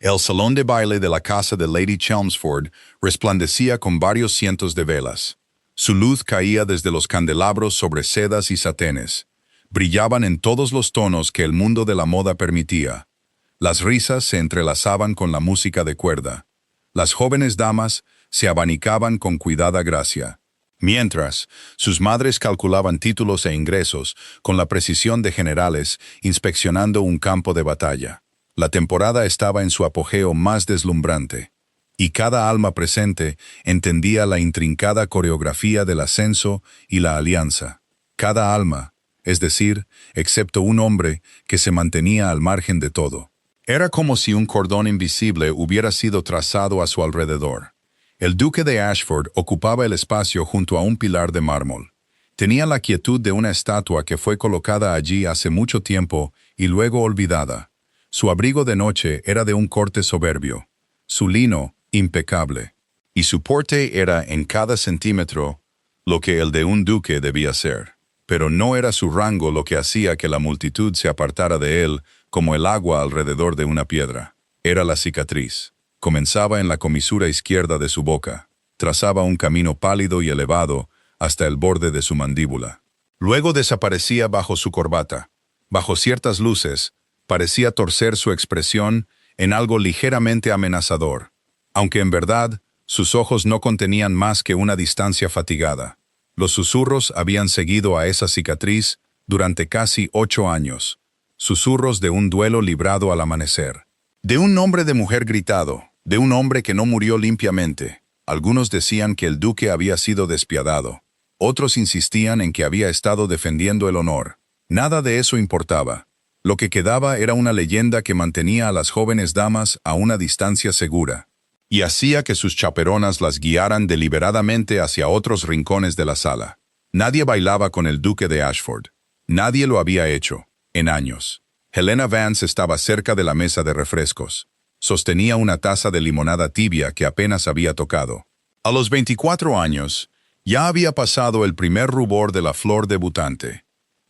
El salón de baile de la casa de Lady Chelmsford resplandecía con varios cientos de velas. Su luz caía desde los candelabros sobre sedas y satenes. Brillaban en todos los tonos que el mundo de la moda permitía. Las risas se entrelazaban con la música de cuerda. Las jóvenes damas se abanicaban con cuidada gracia. Mientras, sus madres calculaban títulos e ingresos con la precisión de generales inspeccionando un campo de batalla. La temporada estaba en su apogeo más deslumbrante, y cada alma presente entendía la intrincada coreografía del ascenso y la alianza. Cada alma, es decir, excepto un hombre que se mantenía al margen de todo. Era como si un cordón invisible hubiera sido trazado a su alrededor. El duque de Ashford ocupaba el espacio junto a un pilar de mármol. Tenía la quietud de una estatua que fue colocada allí hace mucho tiempo y luego olvidada. Su abrigo de noche era de un corte soberbio, su lino impecable, y su porte era en cada centímetro lo que el de un duque debía ser. Pero no era su rango lo que hacía que la multitud se apartara de él como el agua alrededor de una piedra. Era la cicatriz. Comenzaba en la comisura izquierda de su boca, trazaba un camino pálido y elevado hasta el borde de su mandíbula. Luego desaparecía bajo su corbata. Bajo ciertas luces, parecía torcer su expresión en algo ligeramente amenazador, aunque en verdad sus ojos no contenían más que una distancia fatigada. Los susurros habían seguido a esa cicatriz durante casi 8 años, susurros de un duelo librado al amanecer. De un nombre de mujer gritado, de un hombre que no murió limpiamente. Algunos decían que el duque había sido despiadado, otros insistían en que había estado defendiendo el honor. Nada de eso importaba. Lo que quedaba era una leyenda que mantenía a las jóvenes damas a una distancia segura, y hacía que sus chaperonas las guiaran deliberadamente hacia otros rincones de la sala. Nadie bailaba con el duque de Ashford. Nadie lo había hecho, en años. Helena Vance estaba cerca de la mesa de refrescos. Sostenía una taza de limonada tibia que apenas había tocado. A los 24 años, ya había pasado el primer rubor de la flor debutante,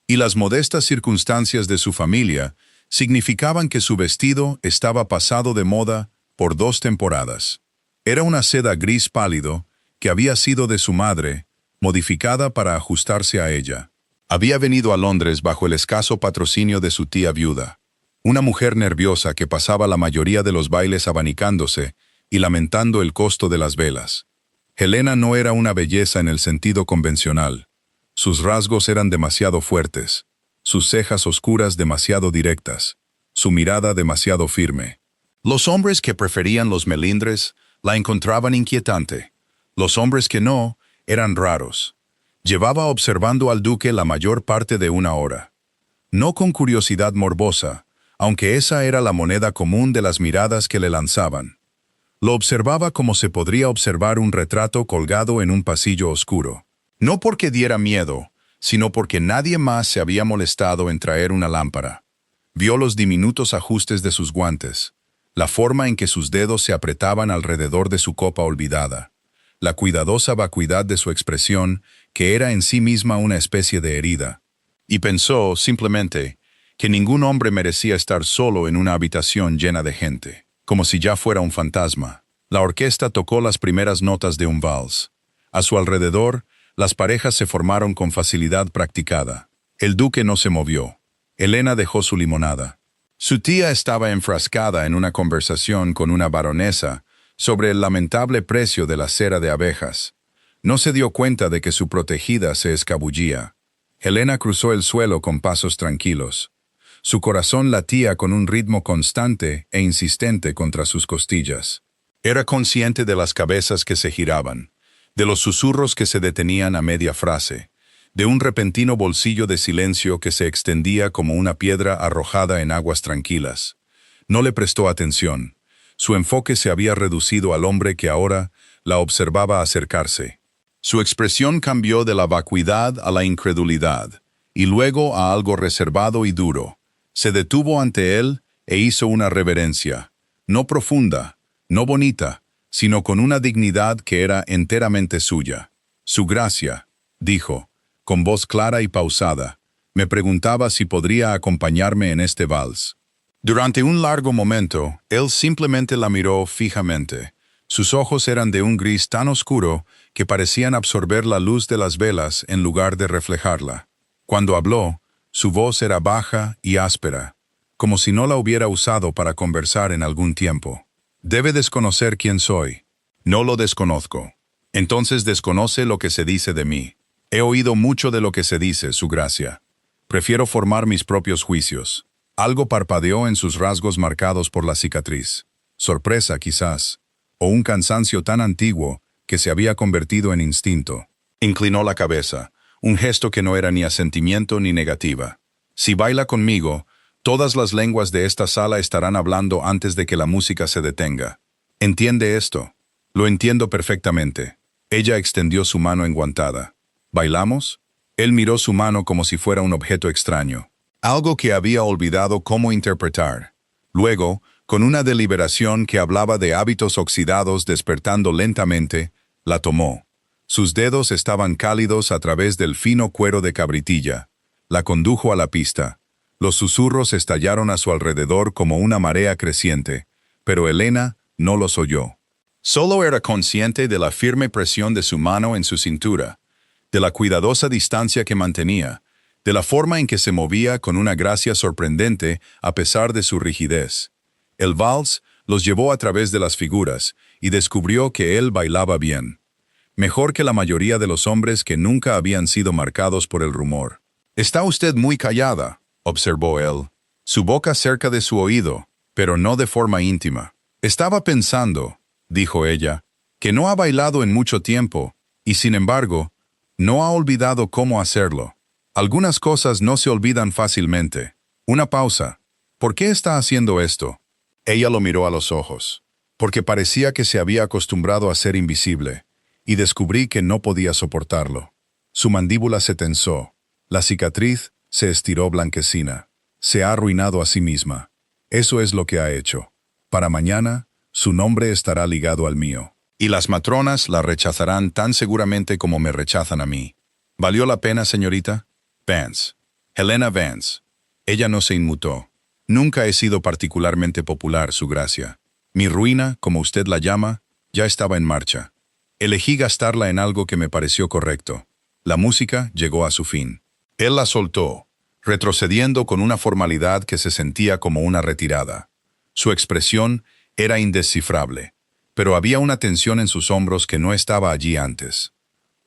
y las modestas circunstancias de su familia significaban que su vestido estaba pasado de moda por 2 temporadas. Era una seda gris pálido que había sido de su madre, modificada para ajustarse a ella. Había venido a Londres bajo el escaso patrocinio de su tía viuda, una mujer nerviosa que pasaba la mayoría de los bailes abanicándose y lamentando el costo de las velas. Helena no era una belleza en el sentido convencional. Sus rasgos eran demasiado fuertes, sus cejas oscuras demasiado directas, su mirada demasiado firme. Los hombres que preferían los melindres la encontraban inquietante. Los hombres que no, eran raros. Llevaba observando al duque la mayor parte de 1 hora. No con curiosidad morbosa, aunque esa era la moneda común de las miradas que le lanzaban. Lo observaba como se podría observar un retrato colgado en un pasillo oscuro. No porque diera miedo, sino porque nadie más se había molestado en traer una lámpara. Vio los diminutos ajustes de sus guantes, la forma en que sus dedos se apretaban alrededor de su copa olvidada, la cuidadosa vacuidad de su expresión, que era en sí misma una especie de herida. Y pensó, simplemente, que ningún hombre merecía estar solo en una habitación llena de gente, como si ya fuera un fantasma. La orquesta tocó las primeras notas de un vals. A su alrededor, las parejas se formaron con facilidad practicada. El duque no se movió. Helena dejó su limonada. Su tía estaba enfrascada en una conversación con una baronesa sobre el lamentable precio de la cera de abejas. No se dio cuenta de que su protegida se escabullía. Helena cruzó el suelo con pasos tranquilos. Su corazón latía con un ritmo constante e insistente contra sus costillas. Era consciente de las cabezas que se giraban, de los susurros que se detenían a media frase, de un repentino bolsillo de silencio que se extendía como una piedra arrojada en aguas tranquilas. No le prestó atención. Su enfoque se había reducido al hombre que ahora la observaba acercarse. Su expresión cambió de la vacuidad a la incredulidad, y luego a algo reservado y duro. Se detuvo ante él e hizo una reverencia, no profunda, no bonita, sino con una dignidad que era enteramente suya. Su gracia, dijo, con voz clara y pausada, me preguntaba si podría acompañarme en este vals. Durante un largo momento, él simplemente la miró fijamente. Sus ojos eran de un gris tan oscuro que parecían absorber la luz de las velas en lugar de reflejarla. Cuando habló, su voz era baja y áspera, como si no la hubiera usado para conversar en algún tiempo. Debe desconocer quién soy. No lo desconozco. Entonces desconoce lo que se dice de mí. He oído mucho de lo que se dice, Su Gracia. Prefiero formar mis propios juicios. Algo parpadeó en sus rasgos marcados por la cicatriz. Sorpresa, quizás, o un cansancio tan antiguo que se había convertido en instinto. Inclinó la cabeza, un gesto que no era ni asentimiento ni negativa. Si baila conmigo, todas las lenguas de esta sala estarán hablando antes de que la música se detenga. ¿Entiende esto? Lo entiendo perfectamente. Ella extendió su mano enguantada. ¿Bailamos? Él miró su mano como si fuera un objeto extraño. Algo que había olvidado cómo interpretar. Luego, con una deliberación que hablaba de hábitos oxidados despertando lentamente, la tomó. Sus dedos estaban cálidos a través del fino cuero de cabritilla. La condujo a la pista. Los susurros estallaron a su alrededor como una marea creciente, pero Helena no los oyó. Solo era consciente de la firme presión de su mano en su cintura, de la cuidadosa distancia que mantenía, de la forma en que se movía con una gracia sorprendente a pesar de su rigidez. El vals los llevó a través de las figuras y descubrió que él bailaba bien. Mejor que la mayoría de los hombres que nunca habían sido marcados por el rumor. «Está usted muy callada», observó él, su boca cerca de su oído, pero no de forma íntima. «Estaba pensando», dijo ella, «que no ha bailado en mucho tiempo, y sin embargo, no ha olvidado cómo hacerlo. Algunas cosas no se olvidan fácilmente. Una pausa. ¿Por qué está haciendo esto?» Ella lo miró a los ojos. Porque parecía que se había acostumbrado a ser invisible, y descubrí que no podía soportarlo. Su mandíbula se tensó. La cicatriz se estiró blanquecina. Se ha arruinado a sí misma. Eso es lo que ha hecho. Para mañana, su nombre estará ligado al mío. Y las matronas la rechazarán tan seguramente como me rechazan a mí. ¿Valió la pena, señorita? Vance. Helena Vance. Ella no se inmutó. Nunca he sido particularmente popular, Su Gracia. Mi ruina, como usted la llama, ya estaba en marcha. Elegí gastarla en algo que me pareció correcto. La música llegó a su fin. Él la soltó, retrocediendo con una formalidad que se sentía como una retirada. Su expresión era indescifrable, pero había una tensión en sus hombros que no estaba allí antes.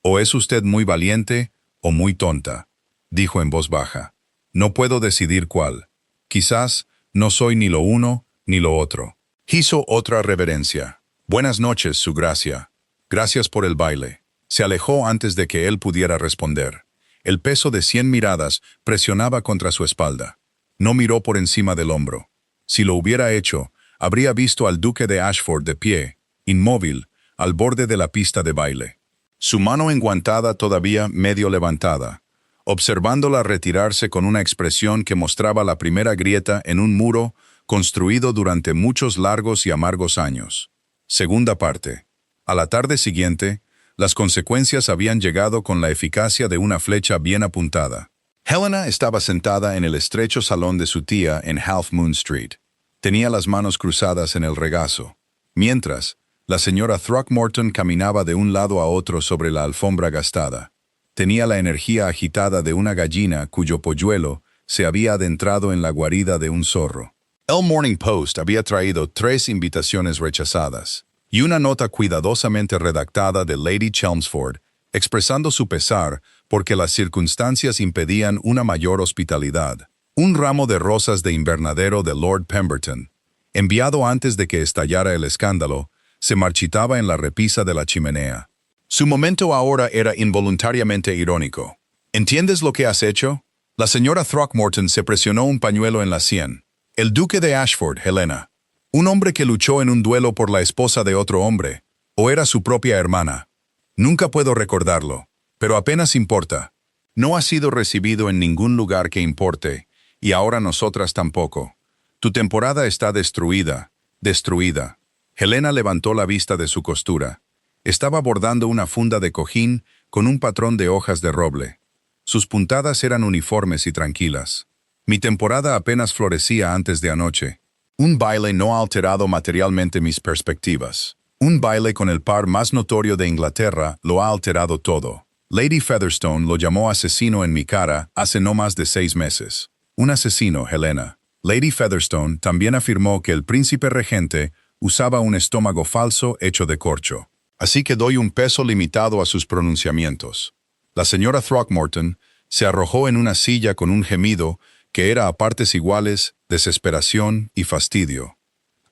«O es usted muy valiente o muy tonta», dijo en voz baja. «No puedo decidir cuál. Quizás no soy ni lo uno ni lo otro». Hizo otra reverencia. «Buenas noches, Su Gracia. Gracias por el baile». Se alejó antes de que él pudiera responder. El peso de 100 miradas presionaba contra su espalda. No miró por encima del hombro. Si lo hubiera hecho, habría visto al duque de Ashford de pie, inmóvil, al borde de la pista de baile. Su mano enguantada todavía medio levantada, observándola retirarse con una expresión que mostraba la primera grieta en un muro construido durante muchos largos y amargos años. Segunda parte. A la tarde siguiente, las consecuencias habían llegado con la eficacia de una flecha bien apuntada. Helena estaba sentada en el estrecho salón de su tía en Half Moon Street. Tenía las manos cruzadas en el regazo, mientras la señora Throckmorton caminaba de un lado a otro sobre la alfombra gastada. Tenía la energía agitada de una gallina cuyo polluelo se había adentrado en la guarida de un zorro. El Morning Post había traído 3 invitaciones rechazadas y una nota cuidadosamente redactada de Lady Chelmsford, expresando su pesar porque las circunstancias impedían una mayor hospitalidad. Un ramo de rosas de invernadero de Lord Pemberton, enviado antes de que estallara el escándalo, se marchitaba en la repisa de la chimenea. Su momento ahora era involuntariamente irónico. ¿Entiendes lo que has hecho? La señora Throckmorton se presionó un pañuelo en la sien. El duque de Ashford, Helena. Un hombre que luchó en un duelo por la esposa de otro hombre, o era su propia hermana. Nunca puedo recordarlo, pero apenas importa. No ha sido recibido en ningún lugar que importe, y ahora nosotras tampoco. Tu temporada está destruida, destruida. Helena levantó la vista de su costura. Estaba bordando una funda de cojín con un patrón de hojas de roble. Sus puntadas eran uniformes y tranquilas. Mi temporada apenas florecía antes de anoche. Un baile no ha alterado materialmente mis perspectivas. Un baile con el par más notorio de Inglaterra lo ha alterado todo. Lady Featherstone lo llamó asesino en mi cara hace no más de 6 meses. Un asesino, Helena. Lady Featherstone también afirmó que el príncipe regente usaba un estómago falso hecho de corcho. Así que doy un peso limitado a sus pronunciamientos. La señora Throckmorton se arrojó en una silla con un gemido que era a partes iguales desesperación y fastidio.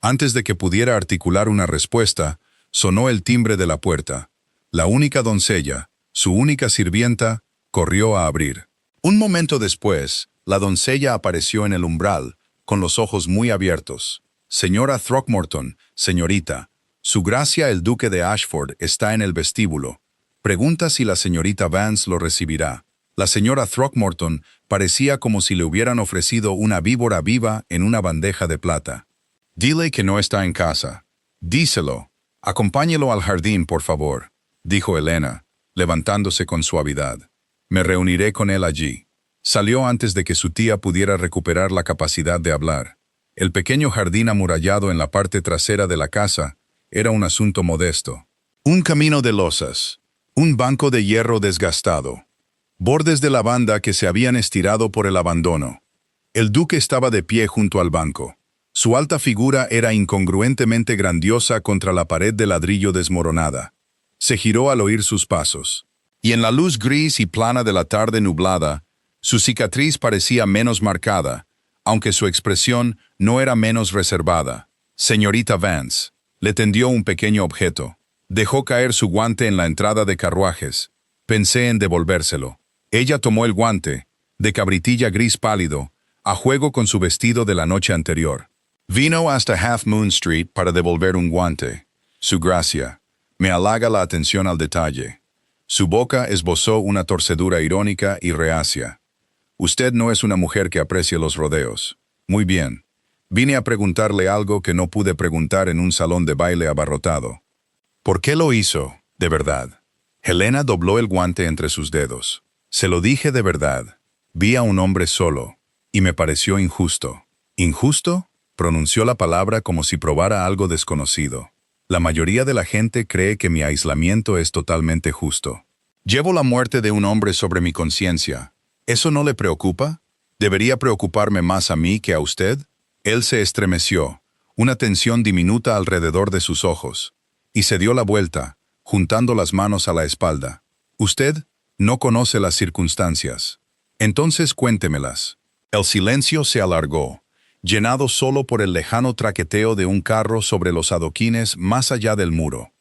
Antes de que pudiera articular una respuesta, sonó el timbre de la puerta. La única doncella, su única sirvienta, corrió a abrir. Un momento después, la doncella apareció en el umbral, con los ojos muy abiertos. Señora Throckmorton, señorita, su gracia el duque de Ashford está en el vestíbulo. Pregunta si la señorita Vance lo recibirá. La señora Throckmorton parecía como si le hubieran ofrecido una víbora viva en una bandeja de plata. Dile que no está en casa. Díselo. Acompáñelo al jardín, por favor, dijo Helena, levantándose con suavidad. Me reuniré con él allí. Salió antes de que su tía pudiera recuperar la capacidad de hablar. El pequeño jardín amurallado en la parte trasera de la casa era un asunto modesto. Un camino de losas, un banco de hierro desgastado, bordes de lavanda que se habían estirado por el abandono. El duque estaba de pie junto al banco. Su alta figura era incongruentemente grandiosa contra la pared de ladrillo desmoronada. Se giró al oír sus pasos. Y en la luz gris y plana de la tarde nublada, su cicatriz parecía menos marcada, aunque su expresión no era menos reservada. Señorita Vance, le tendió un pequeño objeto. Dejó caer su guante en la entrada de carruajes. Pensé en devolvérselo. Ella tomó el guante, de cabritilla gris pálido, a juego con su vestido de la noche anterior. Vino hasta Half Moon Street para devolver un guante. Su gracia. Me halaga la atención al detalle. Su boca esbozó una torcedura irónica y reacia. Usted no es una mujer que aprecie los rodeos. Muy bien. Vine a preguntarle algo que no pude preguntar en un salón de baile abarrotado. ¿Por qué lo hizo, de verdad? Helena dobló el guante entre sus dedos. Se lo dije de verdad. Vi a un hombre solo, y me pareció injusto. ¿Injusto? Pronunció la palabra como si probara algo desconocido. La mayoría de la gente cree que mi aislamiento es totalmente justo. Llevo la muerte de un hombre sobre mi conciencia. ¿Eso no le preocupa? ¿Debería preocuparme más a mí que a usted? Él se estremeció, una tensión diminuta alrededor de sus ojos, y se dio la vuelta, juntando las manos a la espalda. Usted no conoce las circunstancias. Entonces cuéntemelas. El silencio se alargó, llenado solo por el lejano traqueteo de un carro sobre los adoquines más allá del muro.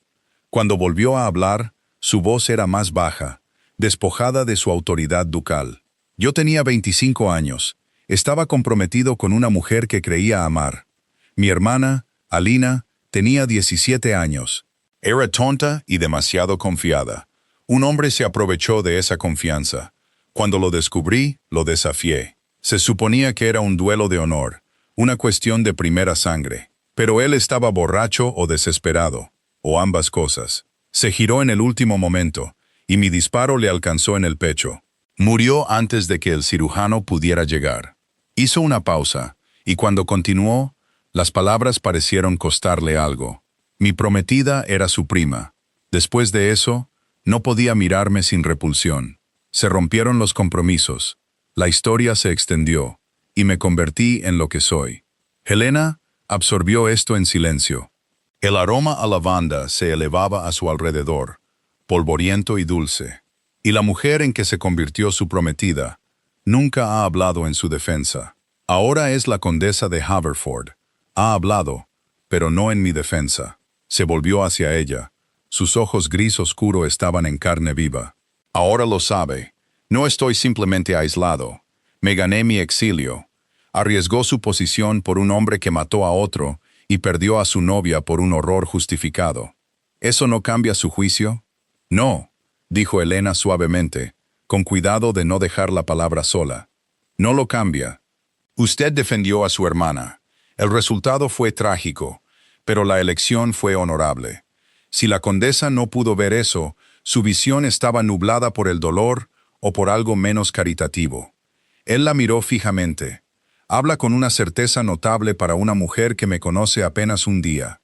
Cuando volvió a hablar, su voz era más baja, despojada de su autoridad ducal. Yo tenía 25 años. Estaba comprometido con una mujer que creía amar. Mi hermana, Alina, tenía 17 años. Era tonta y demasiado confiada. Un hombre se aprovechó de esa confianza. Cuando lo descubrí, lo desafié. Se suponía que era un duelo de honor, una cuestión de primera sangre. Pero él estaba borracho o desesperado, o ambas cosas. Se giró en el último momento, y mi disparo le alcanzó en el pecho. Murió antes de que el cirujano pudiera llegar. Hizo una pausa, y cuando continuó, las palabras parecieron costarle algo. Mi prometida era su prima. Después de eso, no podía mirarme sin repulsión. Se rompieron los compromisos. La historia se extendió, y me convertí en lo que soy. Helena absorbió esto en silencio. El aroma a lavanda se elevaba a su alrededor, polvoriento y dulce. Y la mujer en que se convirtió su prometida nunca ha hablado en su defensa. Ahora es la condesa de Haverford. Ha hablado, pero no en mi defensa. Se volvió hacia ella. Sus ojos gris oscuro estaban en carne viva. Ahora lo sabe. No estoy simplemente aislado. Me gané mi exilio. Arriesgó su posición por un hombre que mató a otro y perdió a su novia por un horror justificado. ¿Eso no cambia su juicio? No, dijo Helena suavemente, con cuidado de no dejar la palabra sola. No lo cambia. Usted defendió a su hermana. El resultado fue trágico, pero la elección fue honorable. Si la condesa no pudo ver eso, su visión estaba nublada por el dolor o por algo menos caritativo. Él la miró fijamente. Habla con una certeza notable para una mujer que me conoce apenas un día.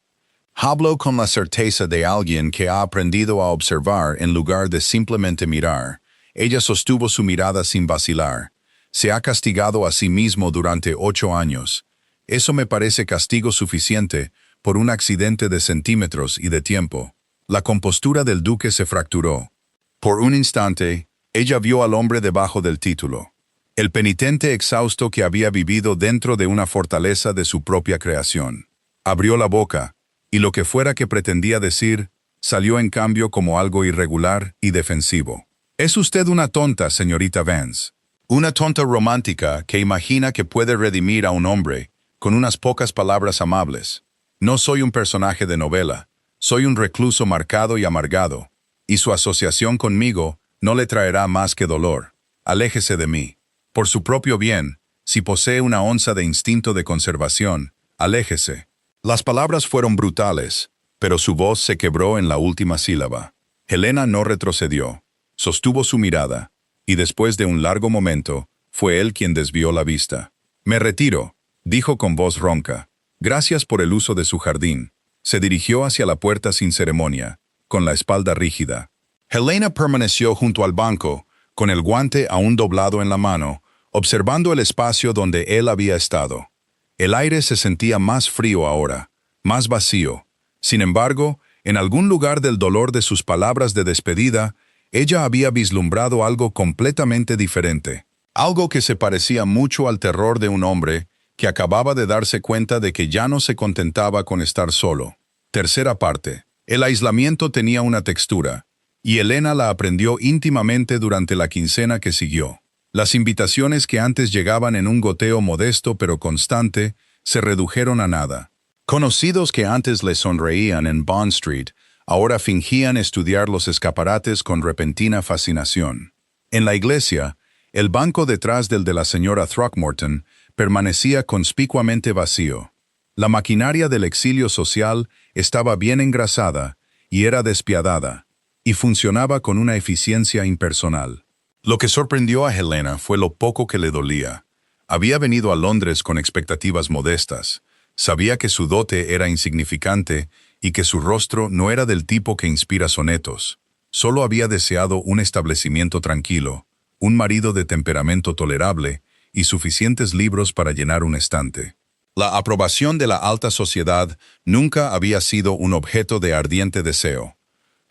Hablo con la certeza de alguien que ha aprendido a observar en lugar de simplemente mirar. Ella sostuvo su mirada sin vacilar. Se ha castigado a sí mismo durante 8 años. Eso me parece castigo suficiente por un accidente de centímetros y de tiempo. La compostura del duque se fracturó. Por un instante, ella vio al hombre debajo del título. El penitente exhausto que había vivido dentro de una fortaleza de su propia creación. Abrió la boca, y lo que fuera que pretendía decir, salió en cambio como algo irregular y defensivo. Es usted una tonta, señorita Vance. Una tonta romántica que imagina que puede redimir a un hombre con unas pocas palabras amables. No soy un personaje de novela, soy un recluso marcado y amargado, y su asociación conmigo no le traerá más que dolor. Aléjese de mí. Por su propio bien, si posee una onza de instinto de conservación, aléjese. Las palabras fueron brutales, pero su voz se quebró en la última sílaba. Helena no retrocedió, sostuvo su mirada, y después de un largo momento, fue él quien desvió la vista. «Me retiro», dijo con voz ronca. «Gracias por el uso de su jardín». Se dirigió hacia la puerta sin ceremonia, con la espalda rígida. Helena permaneció junto al banco, con el guante aún doblado en la mano, observando el espacio donde él había estado. El aire se sentía más frío ahora, más vacío. Sin embargo, en algún lugar del dolor de sus palabras de despedida, ella había vislumbrado algo completamente diferente. Algo que se parecía mucho al terror de un hombre que acababa de darse cuenta de que ya no se contentaba con estar solo. Tercera parte. El aislamiento tenía una textura, y Helena la aprendió íntimamente durante la quincena que siguió. Las invitaciones que antes llegaban en un goteo modesto pero constante, se redujeron a nada. Conocidos que antes le sonreían en Bond Street, ahora fingían estudiar los escaparates con repentina fascinación. En la iglesia, el banco detrás del de la señora Throckmorton permanecía conspicuamente vacío. La maquinaria del exilio social estaba bien engrasada y era despiadada, y funcionaba con una eficiencia impersonal. Lo que sorprendió a Helena fue lo poco que le dolía. Había venido a Londres con expectativas modestas. Sabía que su dote era insignificante y que su rostro no era del tipo que inspira sonetos. Solo había deseado un establecimiento tranquilo, un marido de temperamento tolerable y suficientes libros para llenar un estante. La aprobación de la alta sociedad nunca había sido un objeto de ardiente deseo.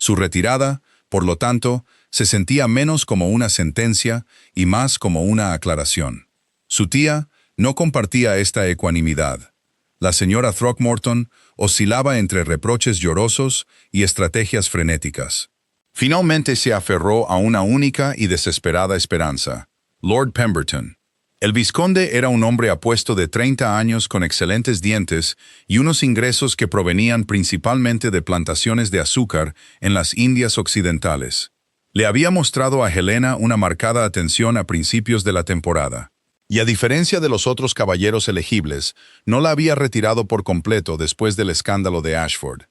Su retirada, por lo tanto, se sentía menos como una sentencia y más como una aclaración. Su tía no compartía esta ecuanimidad. La señora Throckmorton oscilaba entre reproches llorosos y estrategias frenéticas. Finalmente se aferró a una única y desesperada esperanza: Lord Pemberton. El vizconde era un hombre apuesto de 30 años con excelentes dientes y unos ingresos que provenían principalmente de plantaciones de azúcar en las Indias Occidentales. Le había mostrado a Helena una marcada atención a principios de la temporada, y a diferencia de los otros caballeros elegibles, no la había retirado por completo después del escándalo de Ashford.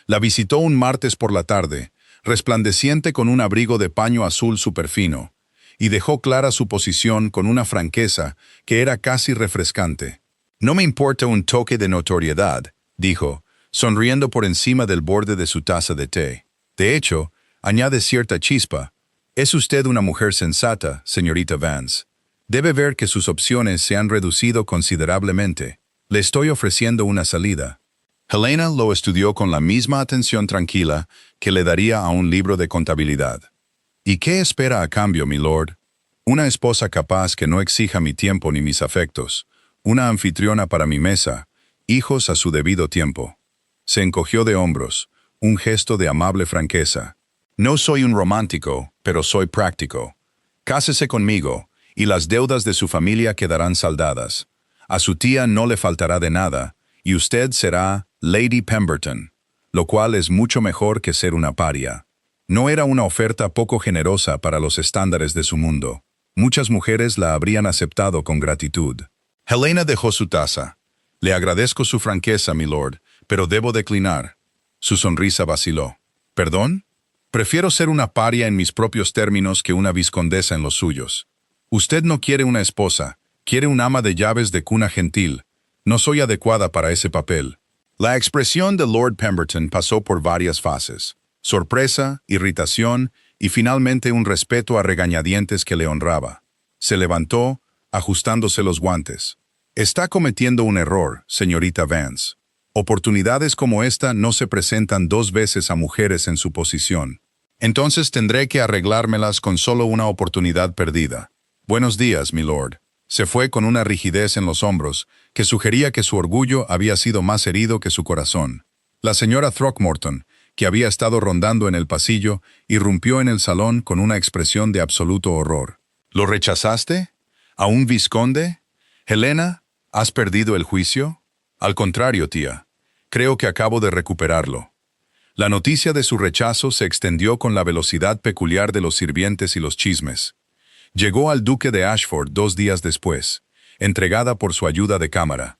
La visitó un martes por la tarde, resplandeciente con un abrigo de paño azul superfino, y dejó clara su posición con una franqueza que era casi refrescante. «No me importa un toque de notoriedad», dijo, sonriendo por encima del borde de su taza de té. «De hecho, añade cierta chispa. Es usted una mujer sensata, señorita Vance. Debe ver que sus opciones se han reducido considerablemente. Le estoy ofreciendo una salida». Helena lo estudió con la misma atención tranquila que le daría a un libro de contabilidad. «¿Y qué espera a cambio, milord? Una esposa capaz que no exija mi tiempo ni mis afectos, una anfitriona para mi mesa, hijos a su debido tiempo». Se encogió de hombros, un gesto de amable franqueza. «No soy un romántico, pero soy práctico. Cásese conmigo, y las deudas de su familia quedarán saldadas. A su tía no le faltará de nada, y usted será Lady Pemberton, lo cual es mucho mejor que ser una paria». No era una oferta poco generosa para los estándares de su mundo. Muchas mujeres la habrían aceptado con gratitud. Helena dejó su taza. «Le agradezco su franqueza, milord, pero debo declinar». Su sonrisa vaciló. «¿Perdón? Prefiero ser una paria en mis propios términos que una vizcondesa en los suyos. Usted no quiere una esposa, Quiere un ama de llaves de cuna gentil. No soy adecuada para ese papel. La expresión de Lord Pemberton pasó por varias fases. Sorpresa, irritación y finalmente un respeto a regañadientes que le honraba. Se levantó, ajustándose los guantes. Está cometiendo un error, señorita Vance. Oportunidades como esta no se presentan dos veces a mujeres en su posición. Entonces tendré que arreglármelas con solo una oportunidad perdida. Buenos días, milord. Se fue con una rigidez en los hombros que sugería que su orgullo había sido más herido que su corazón. La señora Throckmorton, que había estado rondando en el pasillo, irrumpió en el salón con una expresión de absoluto horror. ¿Lo rechazaste? ¿A un vizconde? Helena, ¿has perdido el juicio? Al contrario, tía. Creo que acabo de recuperarlo. La noticia de su rechazo se extendió con la velocidad peculiar de los sirvientes y los chismes. Llegó al duque de Ashford 2 días después, entregada por su ayuda de cámara.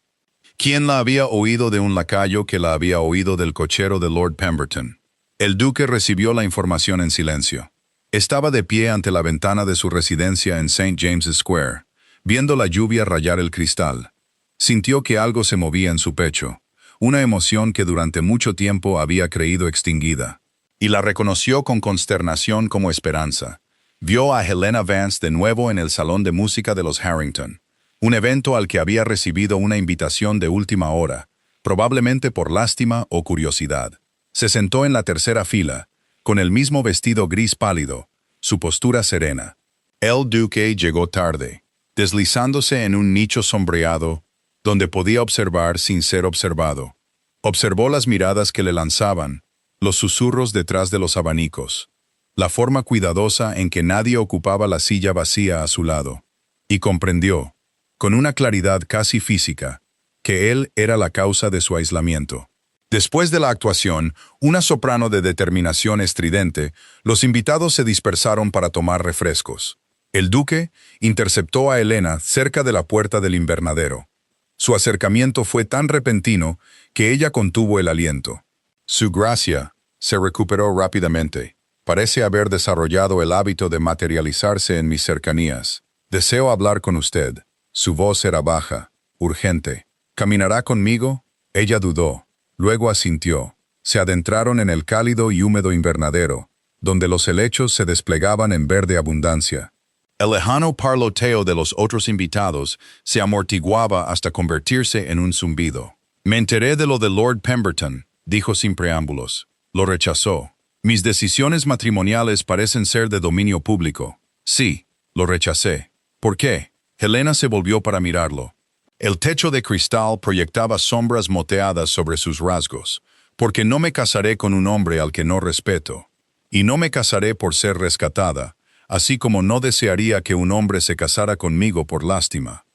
¿Quién la había oído de un lacayo que la había oído del cochero de Lord Pemberton? El duque recibió la información en silencio. Estaba de pie ante la ventana de su residencia en St. James's Square, viendo la lluvia rayar el cristal. Sintió que algo se movía en su pecho, una emoción que durante mucho tiempo había creído extinguida. Y la reconoció con consternación como esperanza. Vio a Helena Vance de nuevo en el salón de música de los Harrington, un evento al que había recibido una invitación de última hora, probablemente por lástima o curiosidad. Se sentó en la tercera fila, con el mismo vestido gris pálido, su postura serena. El duque llegó tarde, deslizándose en un nicho sombreado, donde podía observar sin ser observado. Observó las miradas que le lanzaban, los susurros detrás de los abanicos, la forma cuidadosa en que nadie ocupaba la silla vacía a su lado, y comprendió, con una claridad casi física, que él era la causa de su aislamiento. Después de la actuación, una soprano de determinación estridente, los invitados se dispersaron para tomar refrescos. El duque interceptó a Helena cerca de la puerta del invernadero. Su acercamiento fue tan repentino que ella contuvo el aliento. Su gracia se recuperó rápidamente. Parece haber desarrollado el hábito de materializarse en mis cercanías. Deseo hablar con usted. Su voz era baja, urgente. ¿Caminará conmigo? Ella dudó. Luego asintió. Se adentraron en el cálido y húmedo invernadero, donde los helechos se desplegaban en verde abundancia. El lejano parloteo de los otros invitados se amortiguaba hasta convertirse en un zumbido. Me enteré de lo de Lord Pemberton, dijo sin preámbulos. Lo rechazó. Mis decisiones matrimoniales parecen ser de dominio público. Sí, lo rechacé. ¿Por qué? Helena se volvió para mirarlo. El techo de cristal proyectaba sombras moteadas sobre sus rasgos. Porque no me casaré con un hombre al que no respeto. Y no me casaré por ser rescatada, así como no desearía que un hombre se casara conmigo por lástima.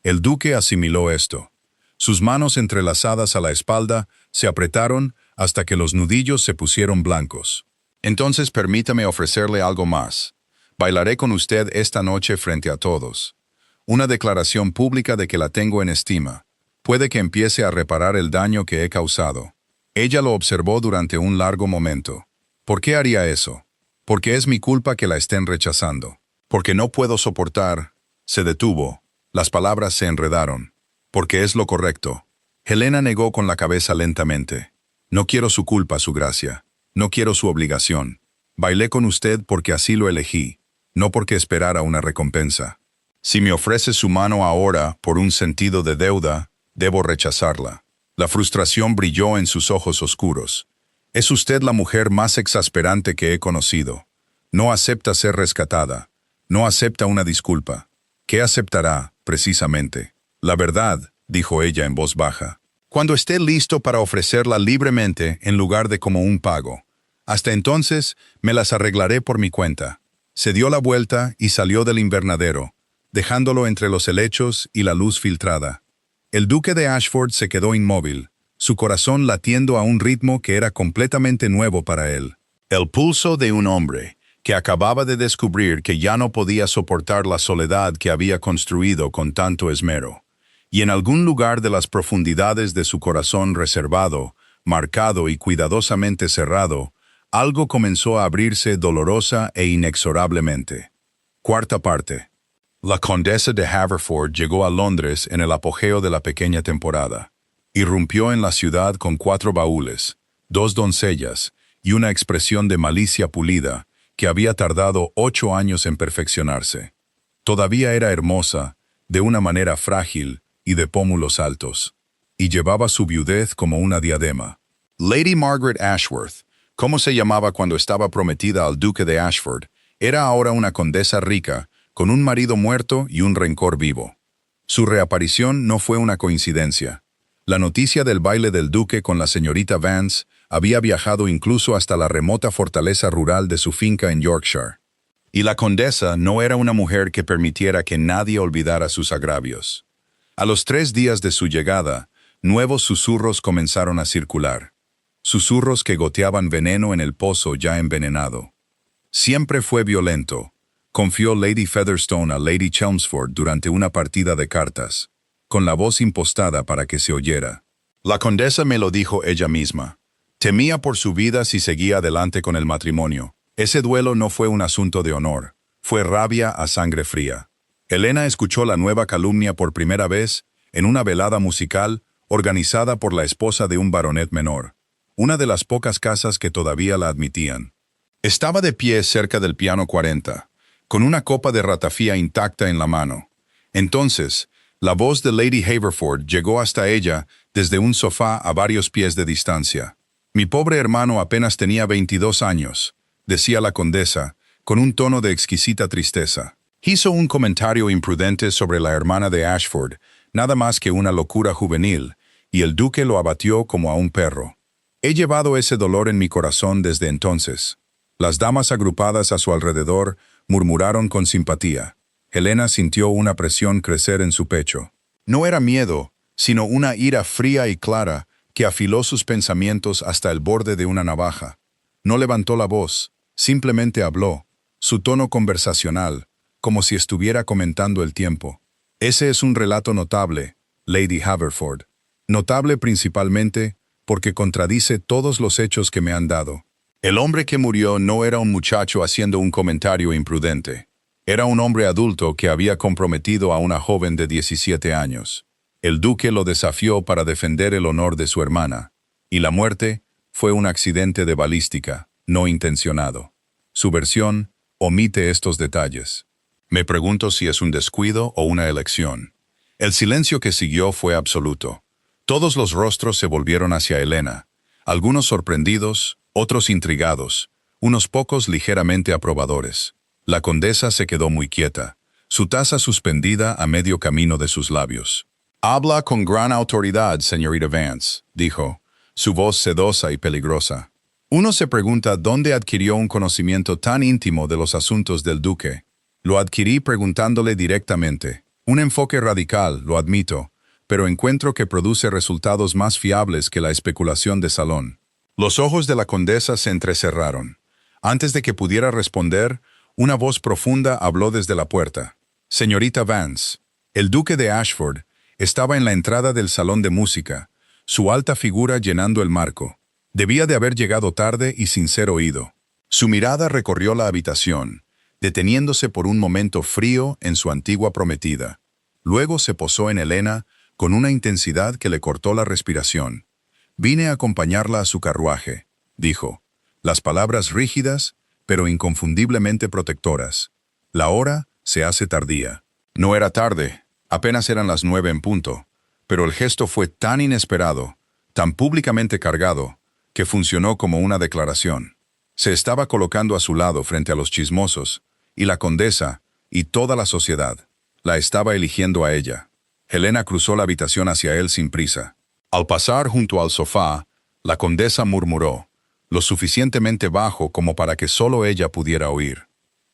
El duque asimiló esto. Sus manos entrelazadas a la espalda se apretaron hasta que los nudillos se pusieron blancos. Entonces permítame ofrecerle algo más. Bailaré con usted esta noche frente a todos. Una declaración pública de que la tengo en estima. Puede que empiece a reparar el daño que he causado. Ella lo observó durante un largo momento. ¿Por qué haría eso? Porque es mi culpa que la estén rechazando. Porque no puedo soportar. Se detuvo. Las palabras se enredaron. Porque es lo correcto. Helena negó con la cabeza lentamente. No quiero su culpa, su gracia. No quiero su obligación. Bailé con usted porque así lo elegí, no porque esperara una recompensa. Si me ofrece su mano ahora por un sentido de deuda, debo rechazarla. La frustración brilló en sus ojos oscuros. Es usted la mujer más exasperante que he conocido. No acepta ser rescatada. No acepta una disculpa. ¿Qué aceptará, precisamente? La verdad, dijo ella en voz baja. Cuando esté listo para ofrecerla libremente en lugar de como un pago. Hasta entonces, me las arreglaré por mi cuenta. Se dio la vuelta y salió del invernadero, dejándolo entre los helechos y la luz filtrada. El duque de Ashford se quedó inmóvil, su corazón latiendo a un ritmo que era completamente nuevo para él. El pulso de un hombre que acababa de descubrir que ya no podía soportar la soledad que había construido con tanto esmero. Y en algún lugar de las profundidades de su corazón reservado, marcado y cuidadosamente cerrado, algo comenzó a abrirse dolorosa e inexorablemente. Cuarta parte. La condesa de Haverford llegó a Londres en el apogeo de la pequeña temporada. Irrumpió en la ciudad con 4 baúles, 2 doncellas y una expresión de malicia pulida que había tardado 8 años en perfeccionarse. Todavía era hermosa, de una manera frágil y de pómulos altos, y llevaba su viudez como una diadema. Lady Margaret Ashworth, como se llamaba cuando estaba prometida al duque de Ashford, era ahora una condesa rica, con un marido muerto y un rencor vivo. Su reaparición no fue una coincidencia. La noticia del baile del duque con la señorita Vance había viajado incluso hasta la remota fortaleza rural de su finca en Yorkshire. Y la condesa no era una mujer que permitiera que nadie olvidara sus agravios. A los 3 días de su llegada, nuevos susurros comenzaron a circular. Susurros que goteaban veneno en el pozo ya envenenado. Siempre fue violento, confió Lady Featherstone a Lady Chelmsford durante una partida de cartas, con la voz impostada para que se oyera. La condesa me lo dijo ella misma. Temía por su vida si seguía adelante con el matrimonio. Ese duelo no fue un asunto de honor, fue rabia a sangre fría. Helena escuchó la nueva calumnia por primera vez en una velada musical organizada por la esposa de un baronet menor, una de las pocas casas que todavía la admitían. Estaba de pie cerca del piano 40, con una copa de ratafía intacta en la mano. Entonces, la voz de Lady Haverford llegó hasta ella desde un sofá a varios pies de distancia. Mi pobre hermano apenas tenía 22 años, decía la condesa, con un tono de exquisita tristeza. Hizo un comentario imprudente sobre la hermana de Ashford, nada más que una locura juvenil, y el duque lo abatió como a un perro. He llevado ese dolor en mi corazón desde entonces. Las damas agrupadas a su alrededor murmuraron con simpatía. Helena sintió una presión crecer en su pecho. No era miedo, sino una ira fría y clara que afiló sus pensamientos hasta el borde de una navaja. No levantó la voz, simplemente habló, su tono conversacional, como si estuviera comentando el tiempo. Ese es un relato notable, Lady Haverford. Notable principalmente porque contradice todos los hechos que me han dado. El hombre que murió no era un muchacho haciendo un comentario imprudente. Era un hombre adulto que había comprometido a una joven de 17 años. El duque lo desafió para defender el honor de su hermana, y la muerte fue un accidente de balística, no intencionado. Su versión omite estos detalles. Me pregunto si es un descuido o una elección. El silencio que siguió fue absoluto. Todos los rostros se volvieron hacia Helena, algunos sorprendidos, otros intrigados, unos pocos ligeramente aprobadores. La condesa se quedó muy quieta, su taza suspendida a medio camino de sus labios. «Habla con gran autoridad, señorita Vance», dijo, su voz sedosa y peligrosa. Uno se pregunta dónde adquirió un conocimiento tan íntimo de los asuntos del duque. Lo adquirí preguntándole directamente. Un enfoque radical, lo admito, pero encuentro que produce resultados más fiables que la especulación de salón. Los ojos de la condesa se entrecerraron. Antes de que pudiera responder, una voz profunda habló desde la puerta. «Señorita Vance». El duque de Ashford estaba en la entrada del salón de música, su alta figura llenando el marco. Debía de haber llegado tarde y sin ser oído. Su mirada recorrió la habitación, deteniéndose por un momento frío en su antigua prometida. Luego se posó en Helena con una intensidad que le cortó la respiración. «Vine a acompañarla a su carruaje», dijo. Las palabras rígidas, pero inconfundiblemente protectoras. La hora se hace tardía. No era tarde, apenas eran las 9 en punto, pero el gesto fue tan inesperado, tan públicamente cargado, que funcionó como una declaración. Se estaba colocando a su lado frente a los chismosos, y la condesa, y toda la sociedad, la estaba eligiendo a ella. Helena cruzó la habitación hacia él sin prisa. Al pasar junto al sofá, la condesa murmuró, lo suficientemente bajo como para que solo ella pudiera oír.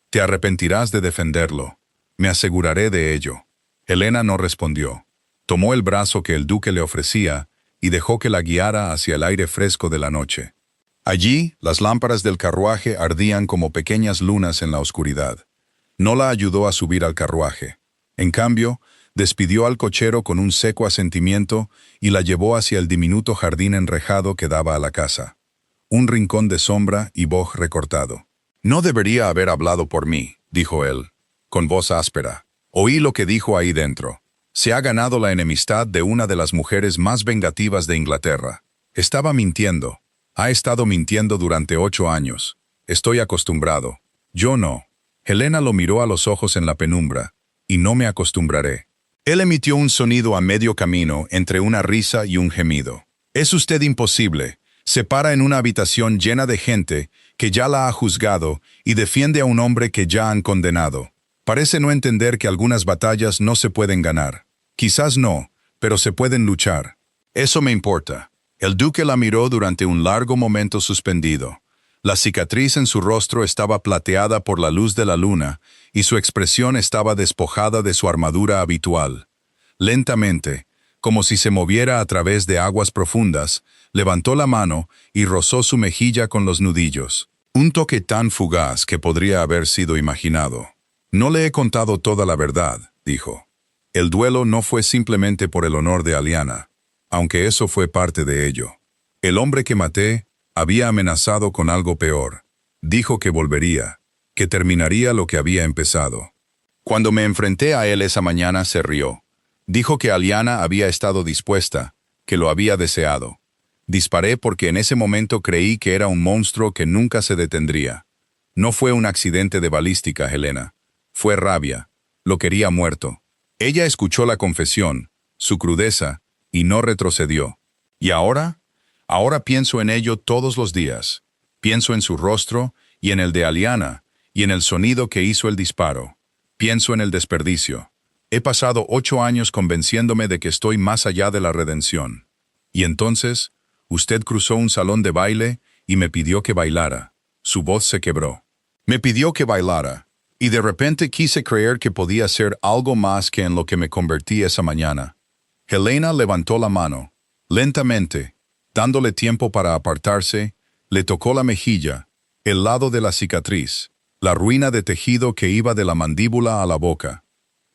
«Te arrepentirás de defenderlo. Me aseguraré de ello». Helena no respondió. Tomó el brazo que el duque le ofrecía y dejó que la guiara hacia el aire fresco de la noche. Allí, las lámparas del carruaje ardían como pequeñas lunas en la oscuridad. No la ayudó a subir al carruaje. En cambio, despidió al cochero con un seco asentimiento y la llevó hacia el diminuto jardín enrejado que daba a la casa. Un rincón de sombra y boj recortado. «No debería haber hablado por mí», dijo él, con voz áspera. Oí lo que dijo ahí dentro. Se ha ganado la enemistad de una de las mujeres más vengativas de Inglaterra. Estaba mintiendo. Ha estado mintiendo durante 8 años. Estoy acostumbrado. Yo no. Helena lo miró a los ojos en la penumbra. Y no me acostumbraré. Él emitió un sonido a medio camino entre una risa y un gemido. Es usted imposible. Se para en una habitación llena de gente que ya la ha juzgado y defiende a un hombre que ya han condenado. Parece no entender que algunas batallas no se pueden ganar. Quizás no, pero se pueden luchar. Eso me importa. El duque la miró durante un largo momento suspendido. La cicatriz en su rostro estaba plateada por la luz de la luna y su expresión estaba despojada de su armadura habitual. Lentamente, como si se moviera a través de aguas profundas, levantó la mano y rozó su mejilla con los nudillos. Un toque tan fugaz que podría haber sido imaginado. No le he contado toda la verdad, dijo. El duelo no fue simplemente por el honor de Aliana, aunque eso fue parte de ello. El hombre que maté había amenazado con algo peor. Dijo que volvería, que terminaría lo que había empezado. Cuando me enfrenté a él esa mañana se rió. Dijo que Aliana había estado dispuesta, que lo había deseado. Disparé porque en ese momento creí que era un monstruo que nunca se detendría. No fue un accidente de balística, Helena. Fue rabia. Lo quería muerto. Ella escuchó la confesión, su crudeza, y no retrocedió. ¿Y ahora? Ahora pienso en ello todos los días. Pienso en su rostro, y en el de Aliana, y en el sonido que hizo el disparo. Pienso en el desperdicio. He pasado 8 años convenciéndome de que estoy más allá de la redención. Y entonces, usted cruzó un salón de baile y me pidió que bailara. Su voz se quebró. Me pidió que bailara, y de repente quise creer que podía ser algo más que en lo que me convertí esa mañana. Helena levantó la mano. Lentamente, dándole tiempo para apartarse, le tocó la mejilla, el lado de la cicatriz, la ruina de tejido que iba de la mandíbula a la boca.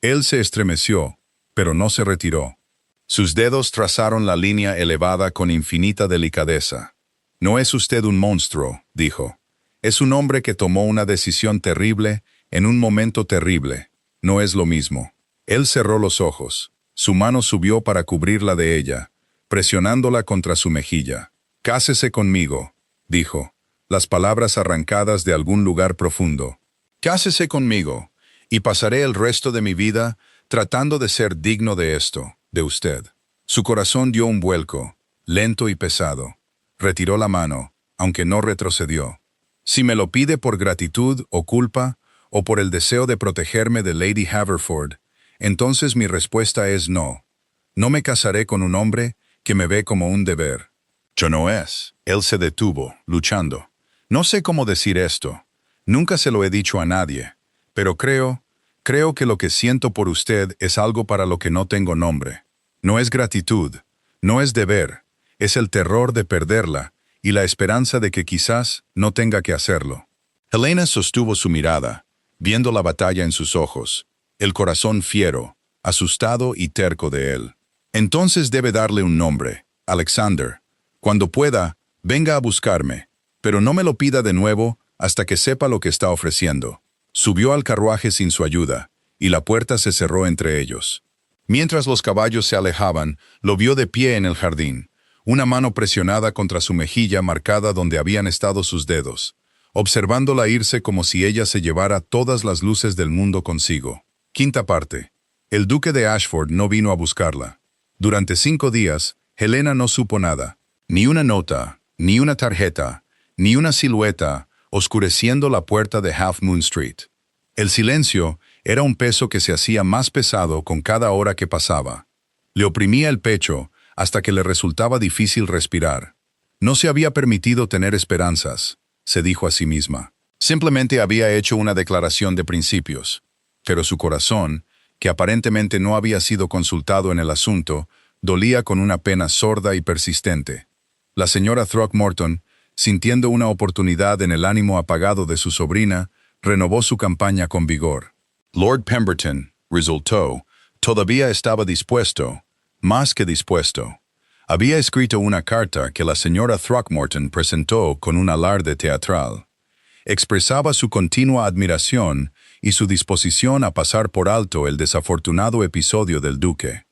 Él se estremeció, pero no se retiró. Sus dedos trazaron la línea elevada con infinita delicadeza. No es usted un monstruo, dijo. Es un hombre que tomó una decisión terrible en un momento terrible. No es lo mismo. Él cerró los ojos. Su mano subió para cubrirla de ella, presionándola contra su mejilla. «Cásese conmigo», dijo, las palabras arrancadas de algún lugar profundo. «Cásese conmigo, y pasaré el resto de mi vida tratando de ser digno de esto, de usted». Su corazón dio un vuelco, lento y pesado. Retiró la mano, aunque no retrocedió. Si me lo pide por gratitud o culpa, o por el deseo de protegerme de Lady Haverford, entonces mi respuesta es no. No me casaré con un hombre que me ve como un deber. Yo no es. Él se detuvo, luchando. No sé cómo decir esto. Nunca se lo he dicho a nadie. Pero creo que lo que siento por usted es algo para lo que no tengo nombre. No es gratitud, no es deber, es el terror de perderla y la esperanza de que quizás no tenga que hacerlo. Helena sostuvo su mirada, viendo la batalla en sus ojos, el corazón fiero, asustado y terco de él. Entonces debe darle un nombre, Alexander. Cuando pueda, venga a buscarme, pero no me lo pida de nuevo hasta que sepa lo que está ofreciendo. Subió al carruaje sin su ayuda, y la puerta se cerró entre ellos. Mientras los caballos se alejaban, lo vio de pie en el jardín, una mano presionada contra su mejilla marcada donde habían estado sus dedos, observándola irse como si ella se llevara todas las luces del mundo consigo. Quinta parte. El duque de Ashford no vino a buscarla. Durante 5 días, Helena no supo nada, ni una nota, ni una tarjeta, ni una silueta, oscureciendo la puerta de Half Moon Street. El silencio era un peso que se hacía más pesado con cada hora que pasaba. Le oprimía el pecho hasta que le resultaba difícil respirar. No se había permitido tener esperanzas, se dijo a sí misma. Simplemente había hecho una declaración de principios. Pero su corazón, que aparentemente no había sido consultado en el asunto, dolía con una pena sorda y persistente. La señora Throckmorton, sintiendo una oportunidad en el ánimo apagado de su sobrina, renovó su campaña con vigor. Lord Pemberton, resultó, todavía estaba dispuesto, más que dispuesto. Había escrito una carta que la señora Throckmorton presentó con un alarde teatral. Expresaba su continua admiración y su disposición a pasar por alto el desafortunado episodio del duque.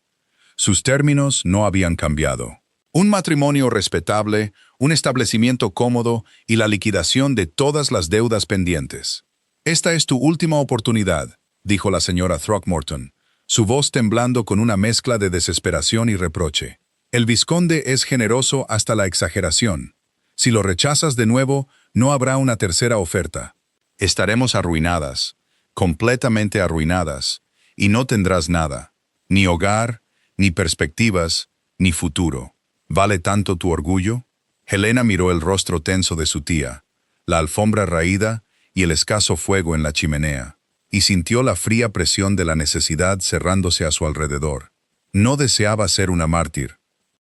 Sus términos no habían cambiado. Un matrimonio respetable, un establecimiento cómodo y la liquidación de todas las deudas pendientes. «Esta es tu última oportunidad», dijo la señora Throckmorton, su voz temblando con una mezcla de desesperación y reproche. «El vizconde es generoso hasta la exageración. Si lo rechazas de nuevo, no habrá una tercera oferta. Estaremos arruinadas, completamente arruinadas, y no tendrás nada, ni hogar, ni perspectivas, ni futuro. ¿Vale tanto tu orgullo?» Helena miró el rostro tenso de su tía, la alfombra raída y el escaso fuego en la chimenea, y sintió la fría presión de la necesidad cerrándose a su alrededor. No deseaba ser una mártir.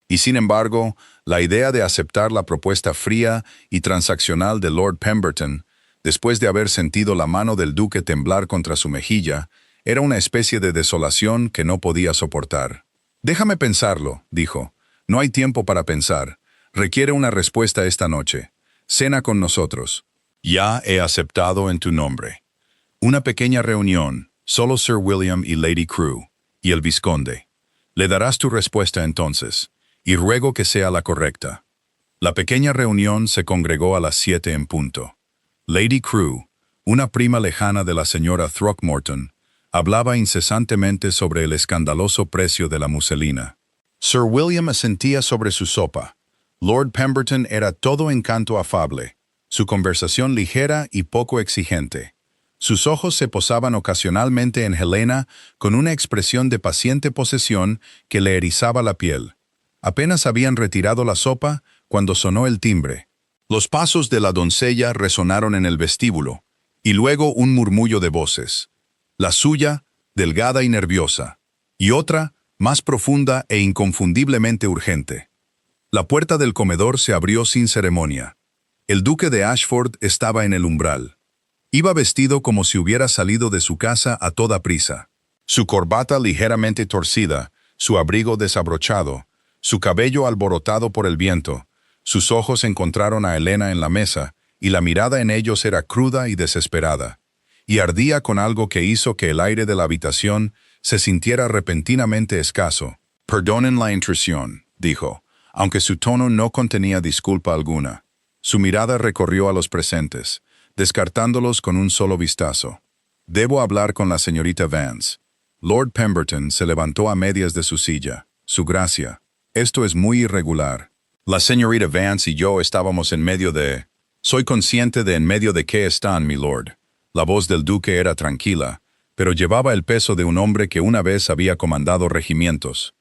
Y sin embargo, la idea de aceptar la propuesta fría y transaccional de Lord Pemberton, después de haber sentido la mano del duque temblar contra su mejilla, era una especie de desolación que no podía soportar. «Déjame pensarlo», dijo. «No hay tiempo para pensar. Requiere una respuesta esta noche. Cena con nosotros». «Ya he aceptado en tu nombre». Una pequeña reunión, solo Sir William y Lady Crewe, y el vizconde. Le darás tu respuesta entonces, y ruego que sea la correcta. La pequeña reunión se congregó a las 7 en punto. Lady Crewe, una prima lejana de la señora Throckmorton, hablaba incesantemente sobre el escandaloso precio de la muselina. Sir William asentía sobre su sopa. Lord Pemberton era todo encanto afable, su conversación ligera y poco exigente. Sus ojos se posaban ocasionalmente en Helena con una expresión de paciente posesión que le erizaba la piel. Apenas habían retirado la sopa cuando sonó el timbre. Los pasos de la doncella resonaron en el vestíbulo, y luego un murmullo de voces. La suya, delgada y nerviosa, y otra, más profunda e inconfundiblemente urgente. La puerta del comedor se abrió sin ceremonia. El duque de Ashford estaba en el umbral. Iba vestido como si hubiera salido de su casa a toda prisa. Su corbata ligeramente torcida, su abrigo desabrochado, su cabello alborotado por el viento. Sus ojos encontraron a Helena en la mesa, y la mirada en ellos era cruda y desesperada, y ardía con algo que hizo que el aire de la habitación se sintiera repentinamente escaso. «Perdonen la intrusión», dijo, aunque su tono no contenía disculpa alguna. Su mirada recorrió a los presentes, descartándolos con un solo vistazo. «Debo hablar con la señorita Vance». Lord Pemberton se levantó a medias de su silla. «Su gracia. Esto es muy irregular. La señorita Vance y yo estábamos en medio de...» «Soy consciente de en medio de qué están, mi lord». La voz del duque era tranquila, pero llevaba el peso de un hombre que una vez había comandado regimientos.